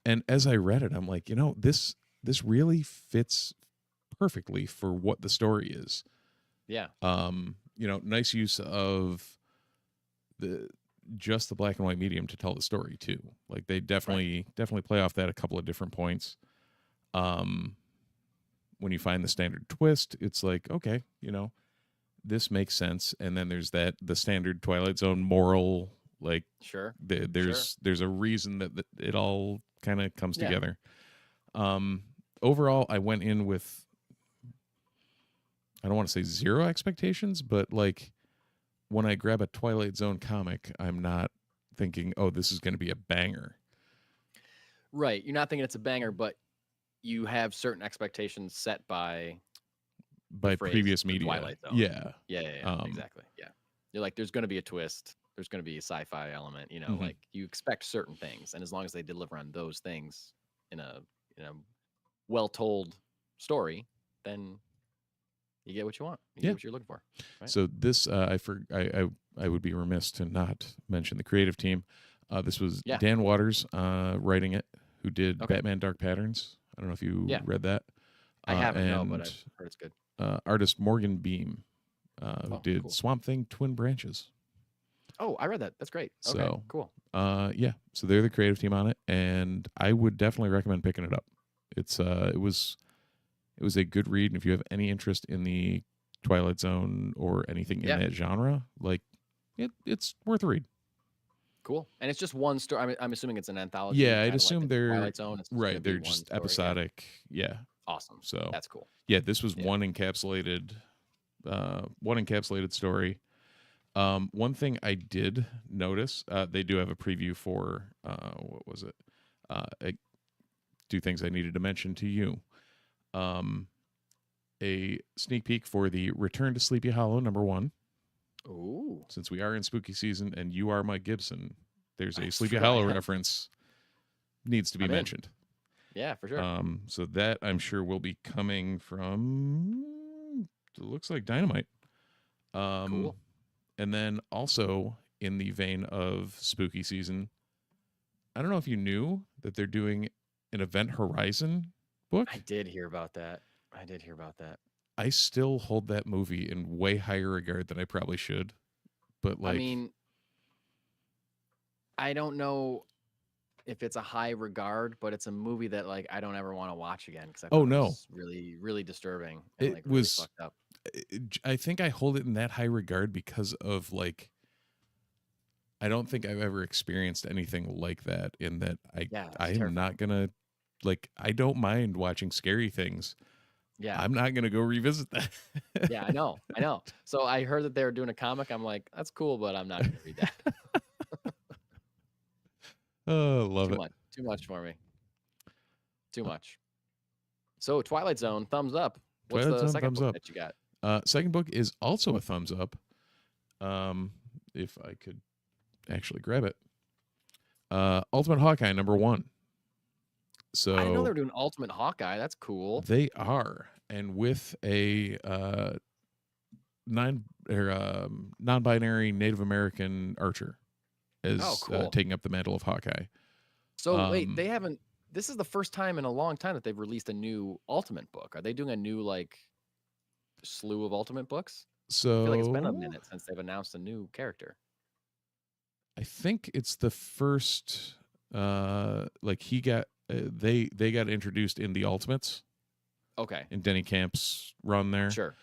And as I read it, I'm like, this really fits perfectly for what the story is. Yeah. Nice use of the black and white medium to tell the story too. Like, they definitely play off that a couple of different points. When you find the standard twist, it's like, okay, this makes sense. And then there's the standard Twilight Zone moral, like, Sure. There's a reason that it all kind of comes together. Overall, I went in with, I don't want to say zero expectations, but like, when I grab a Twilight Zone comic, I'm not thinking, oh, this is going to be a banger. Right. You're not thinking it's a banger, but you have certain expectations set by previous the media. Twilight Zone. Yeah. Yeah. Exactly. Yeah. You're like, there's going to be a twist. There's going to be a sci-fi element. Like, you expect certain things, and as long as they deliver on those things in a well-told story, then you get what you want. You get what you're looking for. Right? So this, I would be remiss to not mention the creative team. This was Dan Waters writing it, who did Batman Dark Patterns. I don't know if you read that. I haven't, but I've heard it's good. Artist Morgan Beam, who did Swamp Thing Twin Branches. Oh, I read that. That's great. Okay, So cool. So they're the creative team on it, and I would definitely recommend picking it up It was a good read, and if you have any interest in the Twilight Zone or anything in that genre, like it's worth a read. Cool. And it's just one story. I'm assuming it's an anthology. Yeah, I'd kinda assume like the they're Twilight Zone. It's just gonna right. be They're one just story. episodic. Yeah. Awesome. So That's cool. yeah, this was Yeah. one encapsulated story. One thing I did notice, they do have a preview for what was it? Two things I needed to mention to you. A sneak peek for the Return to Sleepy Hollow #1. Ooh. Since we are in spooky season and you are my Gibson, there's a That's Sleepy right. Hollow reference needs to be I'm in. mentioned. Yeah, for sure. So that I'm sure will be coming from, it looks like Dynamite. Cool. And then also in the vein of spooky season, I don't know if you knew that they're doing an Event Horizon book. I did hear about that. I still hold that movie in way higher regard than I probably should. But like, I mean, I don't know if it's a high regard, but it's a movie that like I don't ever want to watch again because I thought it was really, really disturbing and like really fucked up. I think I hold it in that high regard because of like, I don't think I've ever experienced anything like that. In that I am not gonna like. I don't mind watching scary things. Yeah, I'm not gonna go revisit that. Yeah, I know. So I heard that they were doing a comic. I'm like, that's cool, but I'm not gonna read that. Oh, love it. Too much for me. Too much. So Twilight Zone, thumbs up. What's Twilight the Zone, second thumbs book up. that you got? Second book is also a thumbs up. If I could actually grab it. Ultimate Hawkeye #1. So I didn't know they were doing Ultimate Hawkeye. That's cool. They are, and with a non-binary Native American archer as cool. taking up the mantle of Hawkeye. So wait, they haven't. This is the first time in a long time that they've released a new Ultimate book. Are they doing a new like slew of Ultimate books? So I feel like it's been a minute since they've announced a new character. I think it's the first. Like he got they got introduced in the Ultimates. Okay. In Denny Camp's run there. Sure.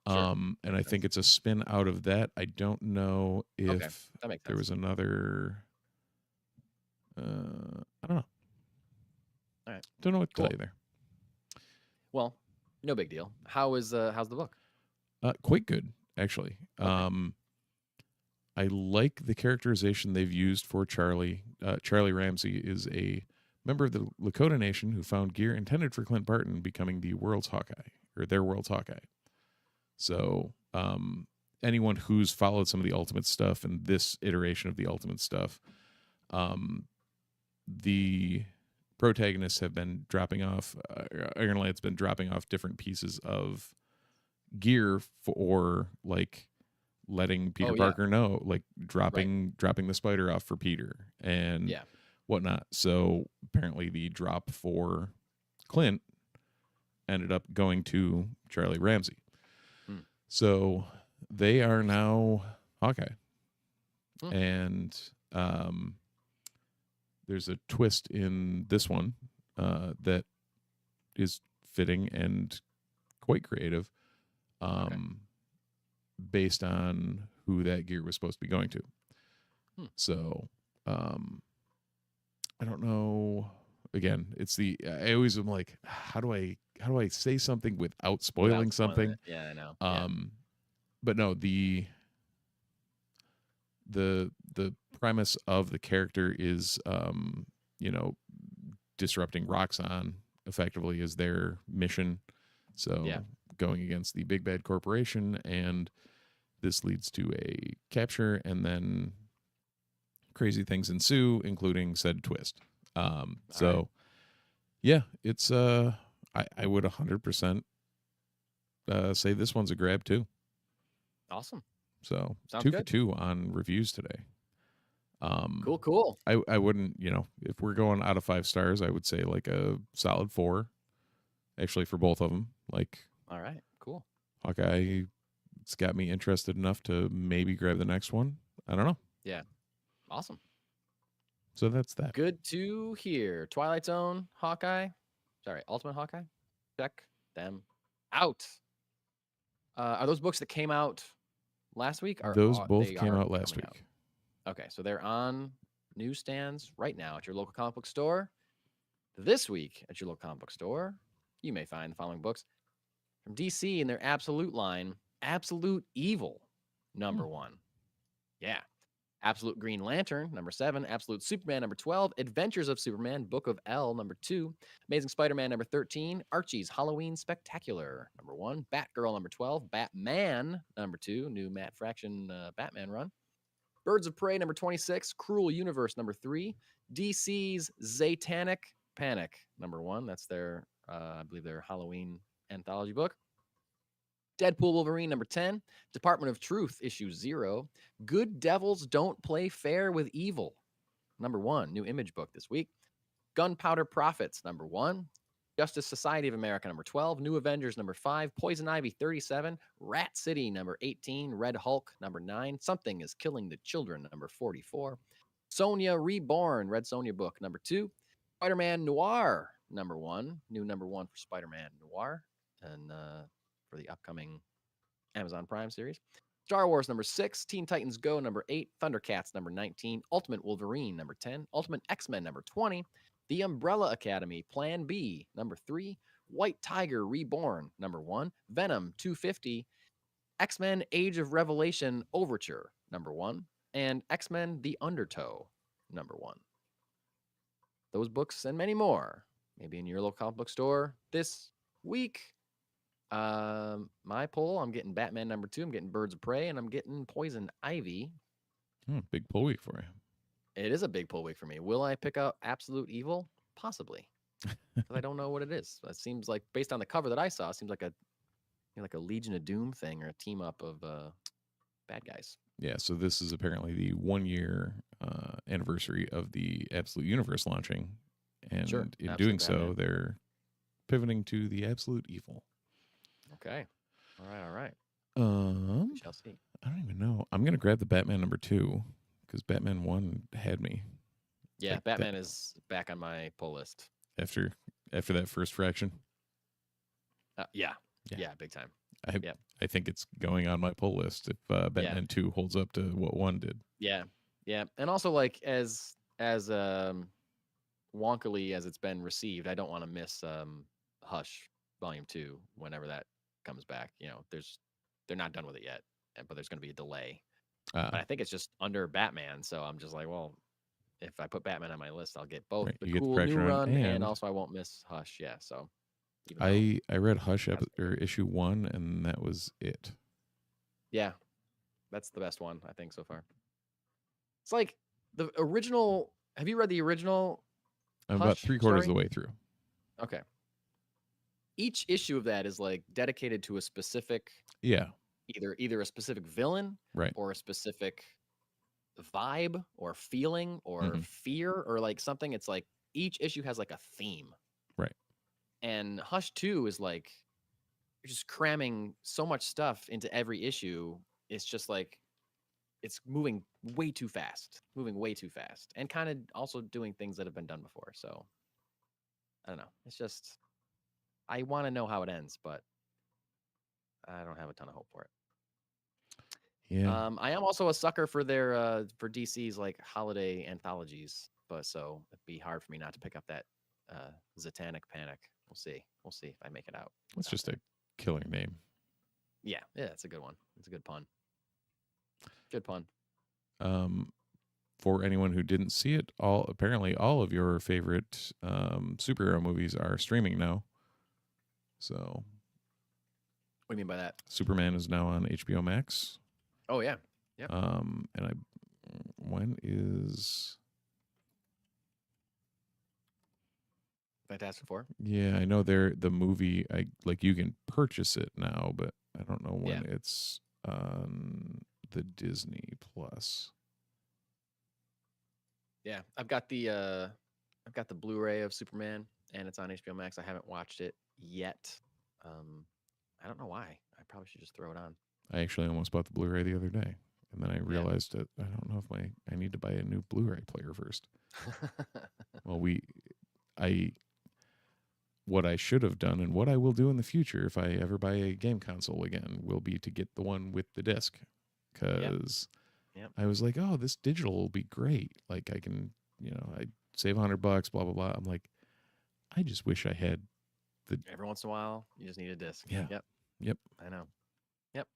And I think it's a spin out of that. I don't know if that makes there sense. was another. I don't know. All right. Don't know what to tell you there. Well, no big deal. How's the book? Quite good, actually. Okay. I like the characterization they've used for Charlie. Charlie Ramsey is a member of the Lakota Nation who found gear intended for Clint Barton, becoming the world's Hawkeye, or their world's Hawkeye. So anyone who's followed some of the Ultimate stuff and this iteration of the Ultimate stuff, the protagonists have been dropping off, Ironlight's been dropping off different pieces of gear for like letting Peter Parker know, like dropping the spider off for Peter and whatnot. So apparently the drop for Clint ended up going to Charlie Ramsey. So they are now Hawkeye. And there's a twist in this one that is fitting and quite creative, based on who that gear was supposed to be going to. So I don't know. Again, it's I always am like, how do I say something without spoiling something? Yeah, I know. But no, the premise of the character is, disrupting Roxxon effectively is their mission. So going against the big bad corporation, and this leads to a capture, and then crazy things ensue, including said twist. It's I would 100% say this one's a grab too. Awesome. So Sounds 2 good. for 2 on reviews today. Cool. I wouldn't, if we're going out of 5 stars, I would say like a solid 4, actually, for both of them. Like, all right, cool. Hawkeye, it's got me interested enough to maybe grab the next one. I don't know. Yeah, awesome. So that's that. Good to hear. Twilight Zone, Hawkeye. Sorry, Ultimate Hawkeye. Check them out. Are those books that came out last week? Those both they came are out last coming week. Okay, so they're on newsstands right now at your local comic book store. This week at your local comic book store, you may find the following books from DC in their Absolute line: Absolute Evil, number 1. Yeah. Absolute Green Lantern, number 7. Absolute Superman, number 12. Adventures of Superman, Book of L, number 2. Amazing Spider-Man, number 13. Archie's Halloween Spectacular, number 1. Batgirl, number 12. Batman, number 2. New Matt Fraction Batman run. Birds of Prey, number 26. Cruel Universe, number 3. DC's Satanic Panic, number 1. That's their, I believe, their Halloween anthology book. Deadpool Wolverine, number 10. Department of Truth, issue 0. Good Devils Don't Play Fair with Evil, number 1. New Image book this week. Gunpowder Prophets, number 1. Justice Society of America, number 12. New Avengers, number 5. Poison Ivy, 37. Rat City, number 18. Red Hulk, number 9. Something is Killing the Children, number 44. Sonya Reborn, Red Sonya book, number 2. Spider-Man Noir, number 1. New number 1 for Spider-Man Noir. And for the upcoming Amazon Prime series. Star Wars, number 6. Teen Titans Go, number 8. Thundercats, number 19. Ultimate Wolverine, number 10. Ultimate X-Men, number 20. The Umbrella Academy, Plan B, number 3. White Tiger Reborn, number 1. Venom 250. X-Men Age of Revelation Overture, number 1. And X-Men The Undertow, number 1. Those books and many more, maybe in your local comic book store this week. My pull, I'm getting Batman number 2, I'm getting Birds of Prey, and I'm getting Poison Ivy. Big pull week for you. It is a big pull week for me. Will I pick up Absolute Evil? Possibly. Because I don't know what it is. It seems like, based on the cover that I saw, it seems like a Legion of Doom thing or a team up of bad guys. Yeah, so this is apparently the 1-year anniversary of the Absolute Universe launching. And Sure, in Absolute doing so, Batman. they're pivoting to the Absolute Evil. Okay. All right. We shall see. I don't even know. I'm going to grab the Batman number 2 because Batman 1 had me. Yeah, like Batman is back on my pull list. After that first fraction. Yeah, big time. I think it's going on my pull list if Batman 2 holds up to what 1 did. Yeah, and also like as wonkily as it's been received, I don't want to miss Hush Volume 2 whenever that comes back. They're not done with it yet, but there's going to be a delay. But I think it's just under Batman, so I'm just like, well, if I put Batman on my list, I'll get both the cool new run and also I won't miss Hush. Yeah, so I read Hush issue 1 and that was it. Yeah, that's the best one I think so far. It's like the original. Have you read the original? I'm Hush about 3/4 story? of the way through. Okay. Each issue of that is like dedicated to a specific, either a specific villain, right, or a specific vibe or feeling or fear or like something. It's like each issue has like a theme, right. And Hush 2 is like you're just cramming so much stuff into every issue. It's just like it's moving way too fast, and kind of also doing things that have been done before. So I don't know. It's just I want to know how it ends, but I don't have a ton of hope for it. Yeah. I am also a sucker for their for DC's like holiday anthologies, but so it'd be hard for me not to pick up that Satanic Panic. We'll see if I make it out. It's just a killer name. Yeah, it's a good one. It's a good pun. Good pun. For anyone who didn't see it, apparently all of your favorite superhero movies are streaming now. So, what do you mean by that? Superman is now on HBO Max. Oh yeah. Yep. And when is Fantastic Four? Yeah, I know the movie. You can purchase it now, but I don't know when it's on the Disney Plus. Yeah, I've got the Blu-ray of Superman, and it's on HBO Max. I haven't watched it yet. I don't know why. I probably should just throw it on. I actually almost bought the Blu-ray the other day, and then I realized that I don't know if I need to buy a new Blu-ray player first. Well, what I should have done and what I will do in the future if I ever buy a game console again will be to get the one with the disc, because I was like, oh, this digital will be great. Like I can, I save $100, blah blah blah. I'm like, I just wish I had the. Every once in a while, you just need a disc. Yeah. Yep. I know. Yep.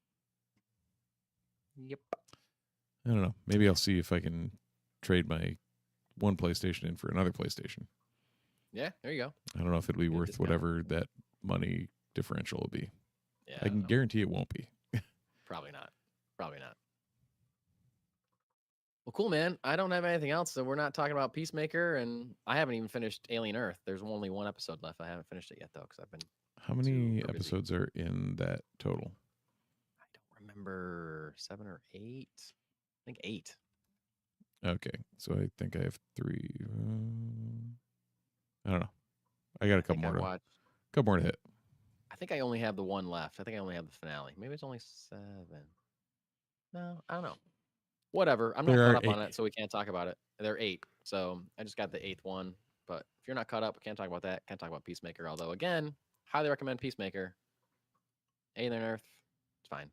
I don't know. Maybe I'll see if I can trade my one PlayStation in for another PlayStation. Yeah, there you go. I don't know if it'll be Get a worth discount. whatever that money differential will be. Yeah, I can guarantee it won't be. Probably not. Well, cool, man. I don't have anything else, so we're not talking about Peacemaker, and I haven't even finished Alien Earth. There's only one episode left. I haven't finished it yet, though, because I've been. How many busy. episodes are in that total? I don't remember, 7 or 8. I think 8. Okay, so I think I have 3. I don't know. I got a couple more to hit. I think I only have the one left. I think I only have the finale. Maybe it's only 7. No, I don't know. Whatever. I'm not caught up on it, so we can't talk about it. There are 8, so I just got the 8th one. But if you're not caught up, can't talk about that. Can't talk about Peacemaker. Although, again, highly recommend Peacemaker. Alien Earth, it's fine.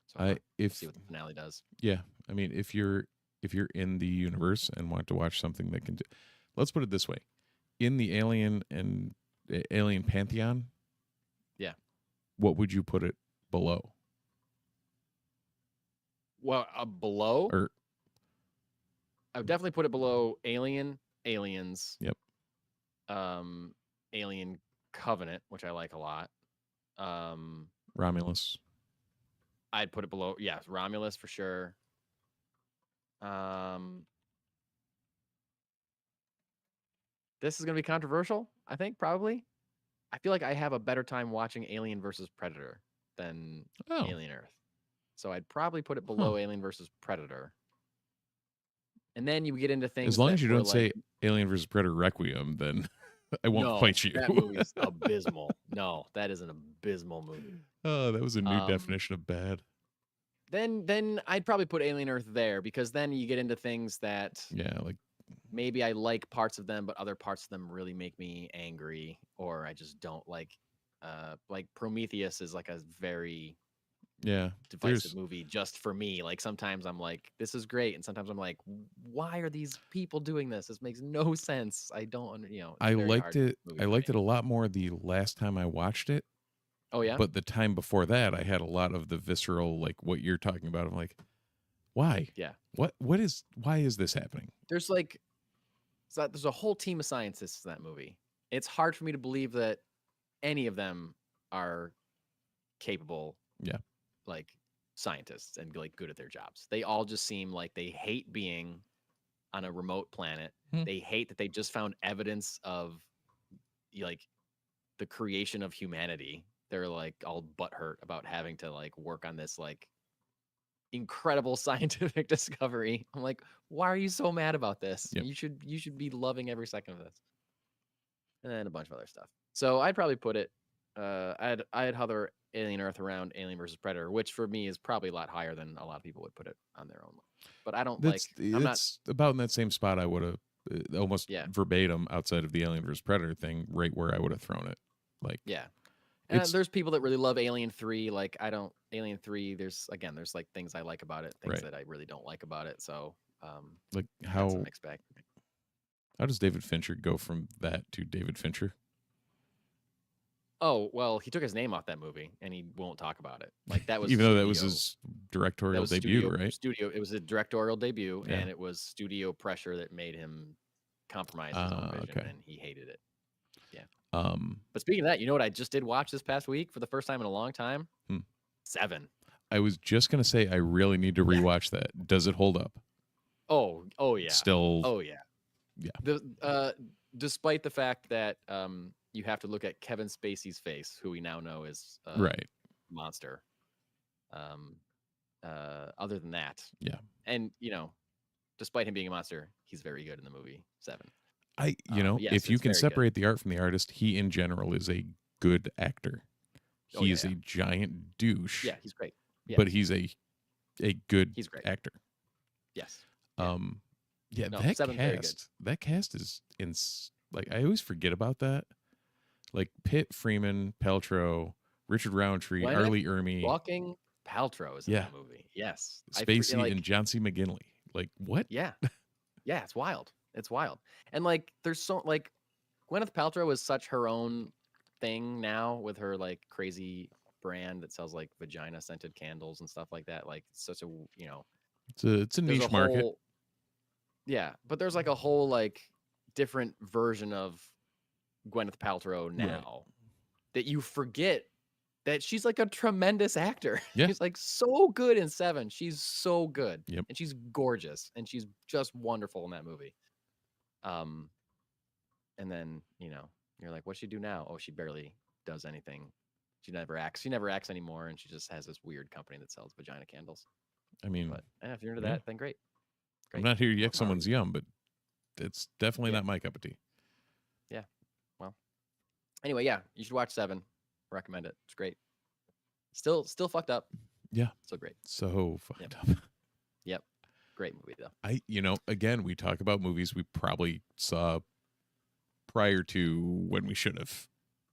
So see what the finale does. Yeah, I mean, if you're in the universe and want to watch something that can let's put it this way. In the Alien Pantheon, yeah, what would you put it below? Well, below, or I would definitely put it below Aliens. Yep. Alien Covenant, which I like a lot. Romulus. I'd put it below. Yeah, Romulus for sure. This is going to be controversial, I think, probably. I feel like I have a better time watching Alien versus Predator than Alien Earth. So I'd probably put it below Alien versus Predator. And then you get into things. As long as you don't say Alien versus Predator Requiem, then I won't fight you. That movie's abysmal. No, that is an abysmal movie. Oh, that was a new definition of bad. Then I'd probably put Alien Earth there, because then you get into things that like maybe I like parts of them, but other parts of them really make me angry, or I just don't like Prometheus is like a very divisive movie just for me. Like sometimes I'm like, this is great, and sometimes I'm like, why are these people doing this? This makes no sense. I don't, I liked it. I liked it a lot more the last time I watched it. Oh yeah. But the time before that, I had a lot of the visceral, like what you're talking about. I'm like, why? Yeah. Why is this happening? There's there's a whole team of scientists in that movie. It's hard for me to believe that any of them are capable. Yeah. Like scientists and like good at their jobs. They all just seem like they hate being on a remote planet. They hate that they just found evidence of like the creation of humanity. They're like all butthurt about having to like work on this like incredible scientific discovery. I'm like, why are you so mad about this? Yep. You should be loving every second of this. And then a bunch of other stuff. So I'd probably put it I'd hover Alien Earth around Alien versus Predator, which for me is probably a lot higher than a lot of people would put it on their own. But I don't it's about in that same spot. I would have almost verbatim outside of the Alien versus Predator thing, right where I would have thrown it. Like and there's people that really love Alien 3. Like Alien 3. There's like things I like about it, things that I really don't like about it. So like how mixed bag. How does David Fincher go from that to David Fincher? Oh, well, he took his name off that movie and he won't talk about it. Like that was even though that was his directorial debut, right? It was a directorial debut, and it was studio pressure that made him compromise his own vision, and he hated it. Yeah. But speaking of that, you know what I just did watch this past week for the first time in a long time? 7. I was just gonna say I really need to rewatch that. Does it hold up? Oh yeah. Still. Oh yeah. Yeah. Despite the fact that you have to look at Kevin Spacey's face, who we now know is monster. Other than that, and despite him being a monster, he's very good in the movie 7. If you can separate the art from the artist, he in general is a good actor. He is a giant douche. Yeah, he's great. Yeah. But he's a good actor. Yes. That cast is like I always forget about that. Like Pitt, Freeman, Paltrow, Richard Roundtree, Gwyneth Arlie Ermey, Fucking Paltrow is in yeah, that movie. Yes, Spacey, and like John C. McGinley. Like what? yeah, yeah. It's wild. It's wild. And like, there's so like, Gwyneth Paltrow is such her own thing now with her like crazy brand that sells like vagina scented candles and stuff like that. Like, it's such a It's a there's a niche market. whole but there's like a whole like different version of Gwyneth Paltrow now that you forget that she's like a tremendous actor. Yeah. She's like so good in Seven. She's so good. Yep. And she's gorgeous and she's just wonderful in that movie. And then, you're like, what's she do now? Oh, she barely does anything. She never acts. She never acts anymore, and she just has this weird company that sells vagina candles. I mean, But if you're into yeah. that, then great. I'm not here to yuck More power someone's to you. yum, but it's definitely Yeah. not my cup of tea. Yeah. Well. Anyway, yeah, you should watch Seven. Recommend it. It's great. Still fucked up. Yeah. So great. So fucked Yep. up. Yep. Great movie though. Again, we talk about movies we probably saw prior to when we should have.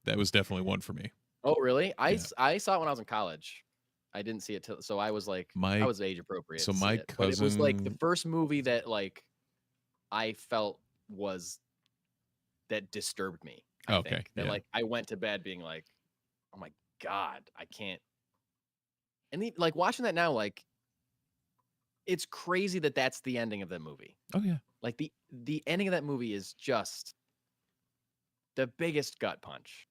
That was definitely one for me. Oh, really? I saw it when I was in college. I didn't see it till so I was like I was age appropriate. So to see my it. But it was like the cousin- first movie that like I felt that disturbed me. I Okay, think. That yeah. like I went to bed being like, oh my God, I can't. And like watching that now, like it's crazy that that's the ending of the movie. Oh yeah. Like the ending of that movie is just the biggest gut punch.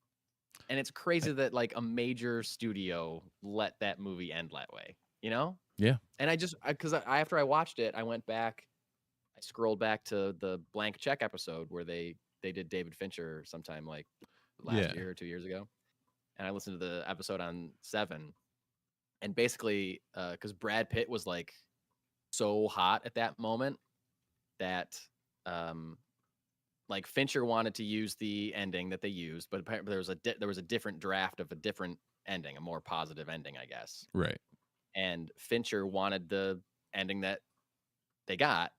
And it's crazy that like a major studio let that movie end that way, Yeah. And because after I watched it, I went back, I scrolled back to the Blank Check episode where they did David Fincher sometime like last year or 2 years ago. And I listened to the episode on Seven. And basically, because Brad Pitt was like so hot at that moment that like Fincher wanted to use the ending that they used, but apparently there was a different draft of a different ending, a more positive ending, I guess. Right. And Fincher wanted the ending that they got,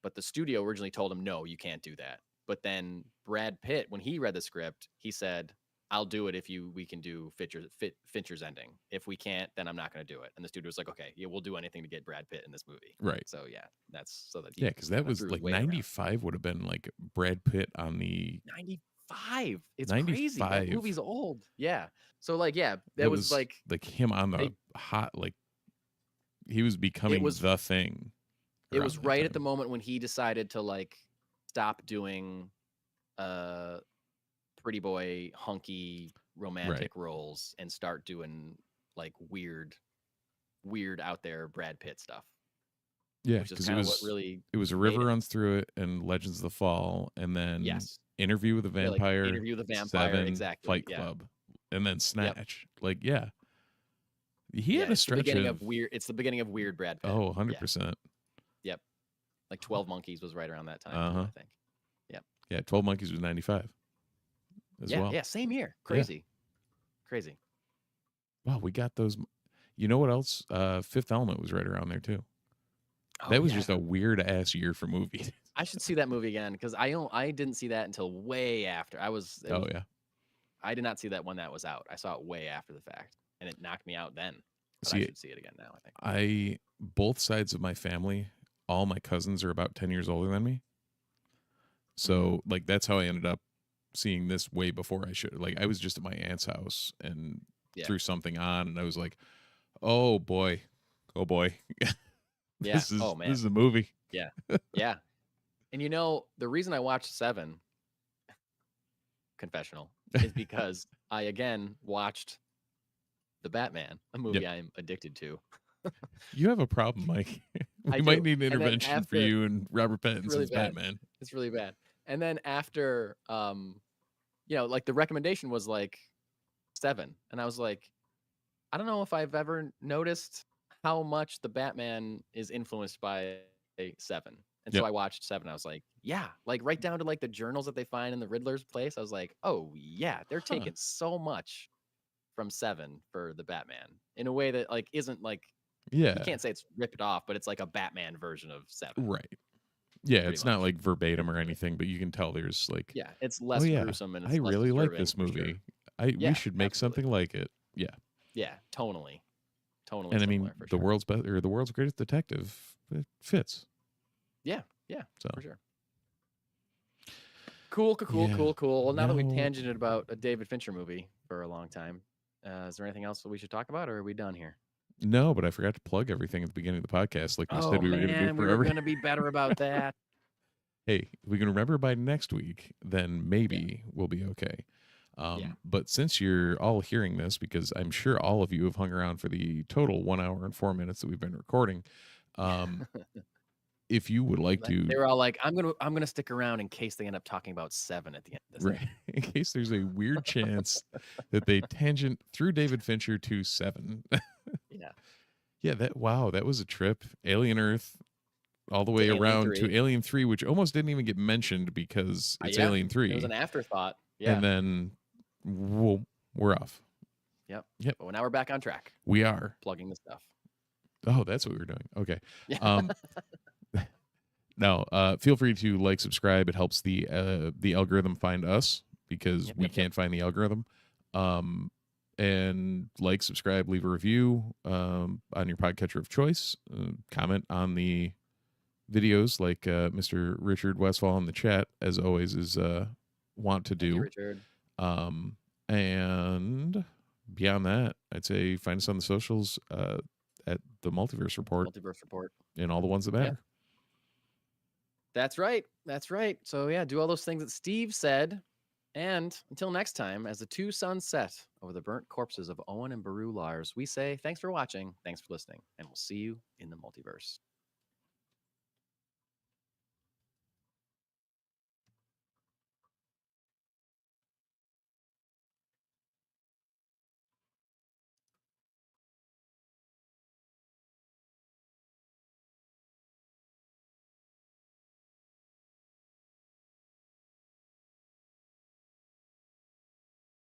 but the studio originally told him, no, you can't do that. But then Brad Pitt, when he read the script, he said, I'll do it if we can do Fincher's ending. If we can't, then I'm not going to do it. And the studio was like, okay, yeah, we'll do anything to get Brad Pitt in this movie. Right. So yeah, that's so that Yeah, because that was like 95 would have been like Brad Pitt on the 95. It's 95. crazy. That movie's old. Yeah. So like, yeah, that was like him on the hot, like he was becoming the thing. It was right at the moment when he decided to like stop doing pretty boy hunky romantic roles and start doing like weird out there Brad Pitt stuff. Yeah, which is kind of what really it was A River Runs Through It and Legends of the Fall, and then Interview with a Vampire, Interview with a Vampire, Seven, exactly, Fight Club, and then Snatch. Like, yeah, he had a stretch of weird. It's the beginning of weird Brad Pitt. Oh, 100%. Yep, like 12 Monkeys was right around that time. Uh-huh. I think. Yep. Yeah, 12 Monkeys was 95 as well. Yeah, same year. Crazy. Wow, we got those. You know what else? Fifth Element was right around there too. Oh, that was just a weird ass year for movies. I should see that movie again because I didn't see that until way after. I did not see that when that was out. I saw it way after the fact, and it knocked me out then. But I should see it again now, I think. Both sides of my family, all my cousins are about 10 years older than me. So like that's how I ended up seeing this way before I should. Like I was just at my aunt's house and threw something on, and I was like, oh boy. Yeah. This is man. This is a movie. Yeah. Yeah. And the reason I watched Seven, confessional, is because I again watched The Batman, a movie I'm addicted to. You have a problem, Mike. We might need an intervention for you and Robert Pattinson's Batman. It's really bad. And then after, like the recommendation was like Seven, and I was like, I don't know if I've ever noticed how much the Batman is influenced by Seven. And so I watched Seven. I was like, yeah, like right down to like the journals that they find in the Riddler's place. I was like, oh yeah, they're taking so much from Seven for the Batman in a way that like isn't like, you can't say it's ripped off, but it's like a Batman version of Seven. Right. Yeah, pretty it's not much. like verbatim or anything, but you can tell there's like, Yeah, it's oh less yeah, gruesome and I it's less really like disturbing this for sure. movie. We Yeah, should make absolutely. something like it. Yeah. Yeah, tonally And I similar mean, for the sure. world's best or the world's greatest detective, it fits. Yeah, So for sure. Cool. yeah. Well, now that we Now, tangented about a David Fincher movie for a long time, is there anything else that we should talk about, or are we done here? no, but I forgot to plug everything at the beginning of the podcast, like we Oh said we were going to do man, we were forever. gonna be better about that. Hey, if we can remember by next week, then maybe we'll be okay. Yeah. But since you're all hearing this, because I'm sure all of you have hung around for the total 1 hour and 4 minutes that we've been recording, if you would like to, They were all like, "I'm gonna stick around in case they end up talking about 7 at the end of this." right, in case there's a weird chance that they tangent through David Fincher to 7. Yeah. Yeah, that was a trip. Alien Earth, all the way To Alien around 3. to Alien 3, which almost didn't even get mentioned because it's Yeah, Alien 3. It was an afterthought. Yeah. And then we're off. Yep. Yep. But now we're back on track, We are. plugging the stuff. Oh, that's what we were doing. Okay. Yeah. No, feel free to like, subscribe. It helps the algorithm find us because we can't find the algorithm. And like, subscribe, leave a review on your podcatcher of choice. Comment on the videos like Mr. Richard Westfall in the chat, as always, is want to do. Thank you, Richard. And beyond that, I'd say find us on the socials at the Multiverse Report. Multiverse Report. And all the ones that matter. That's right. So yeah, do all those things that Steve said. And until next time, as the 2 suns set over the burnt corpses of Owen and Baru Lars, we say thanks for watching, thanks for listening, and we'll see you in the multiverse.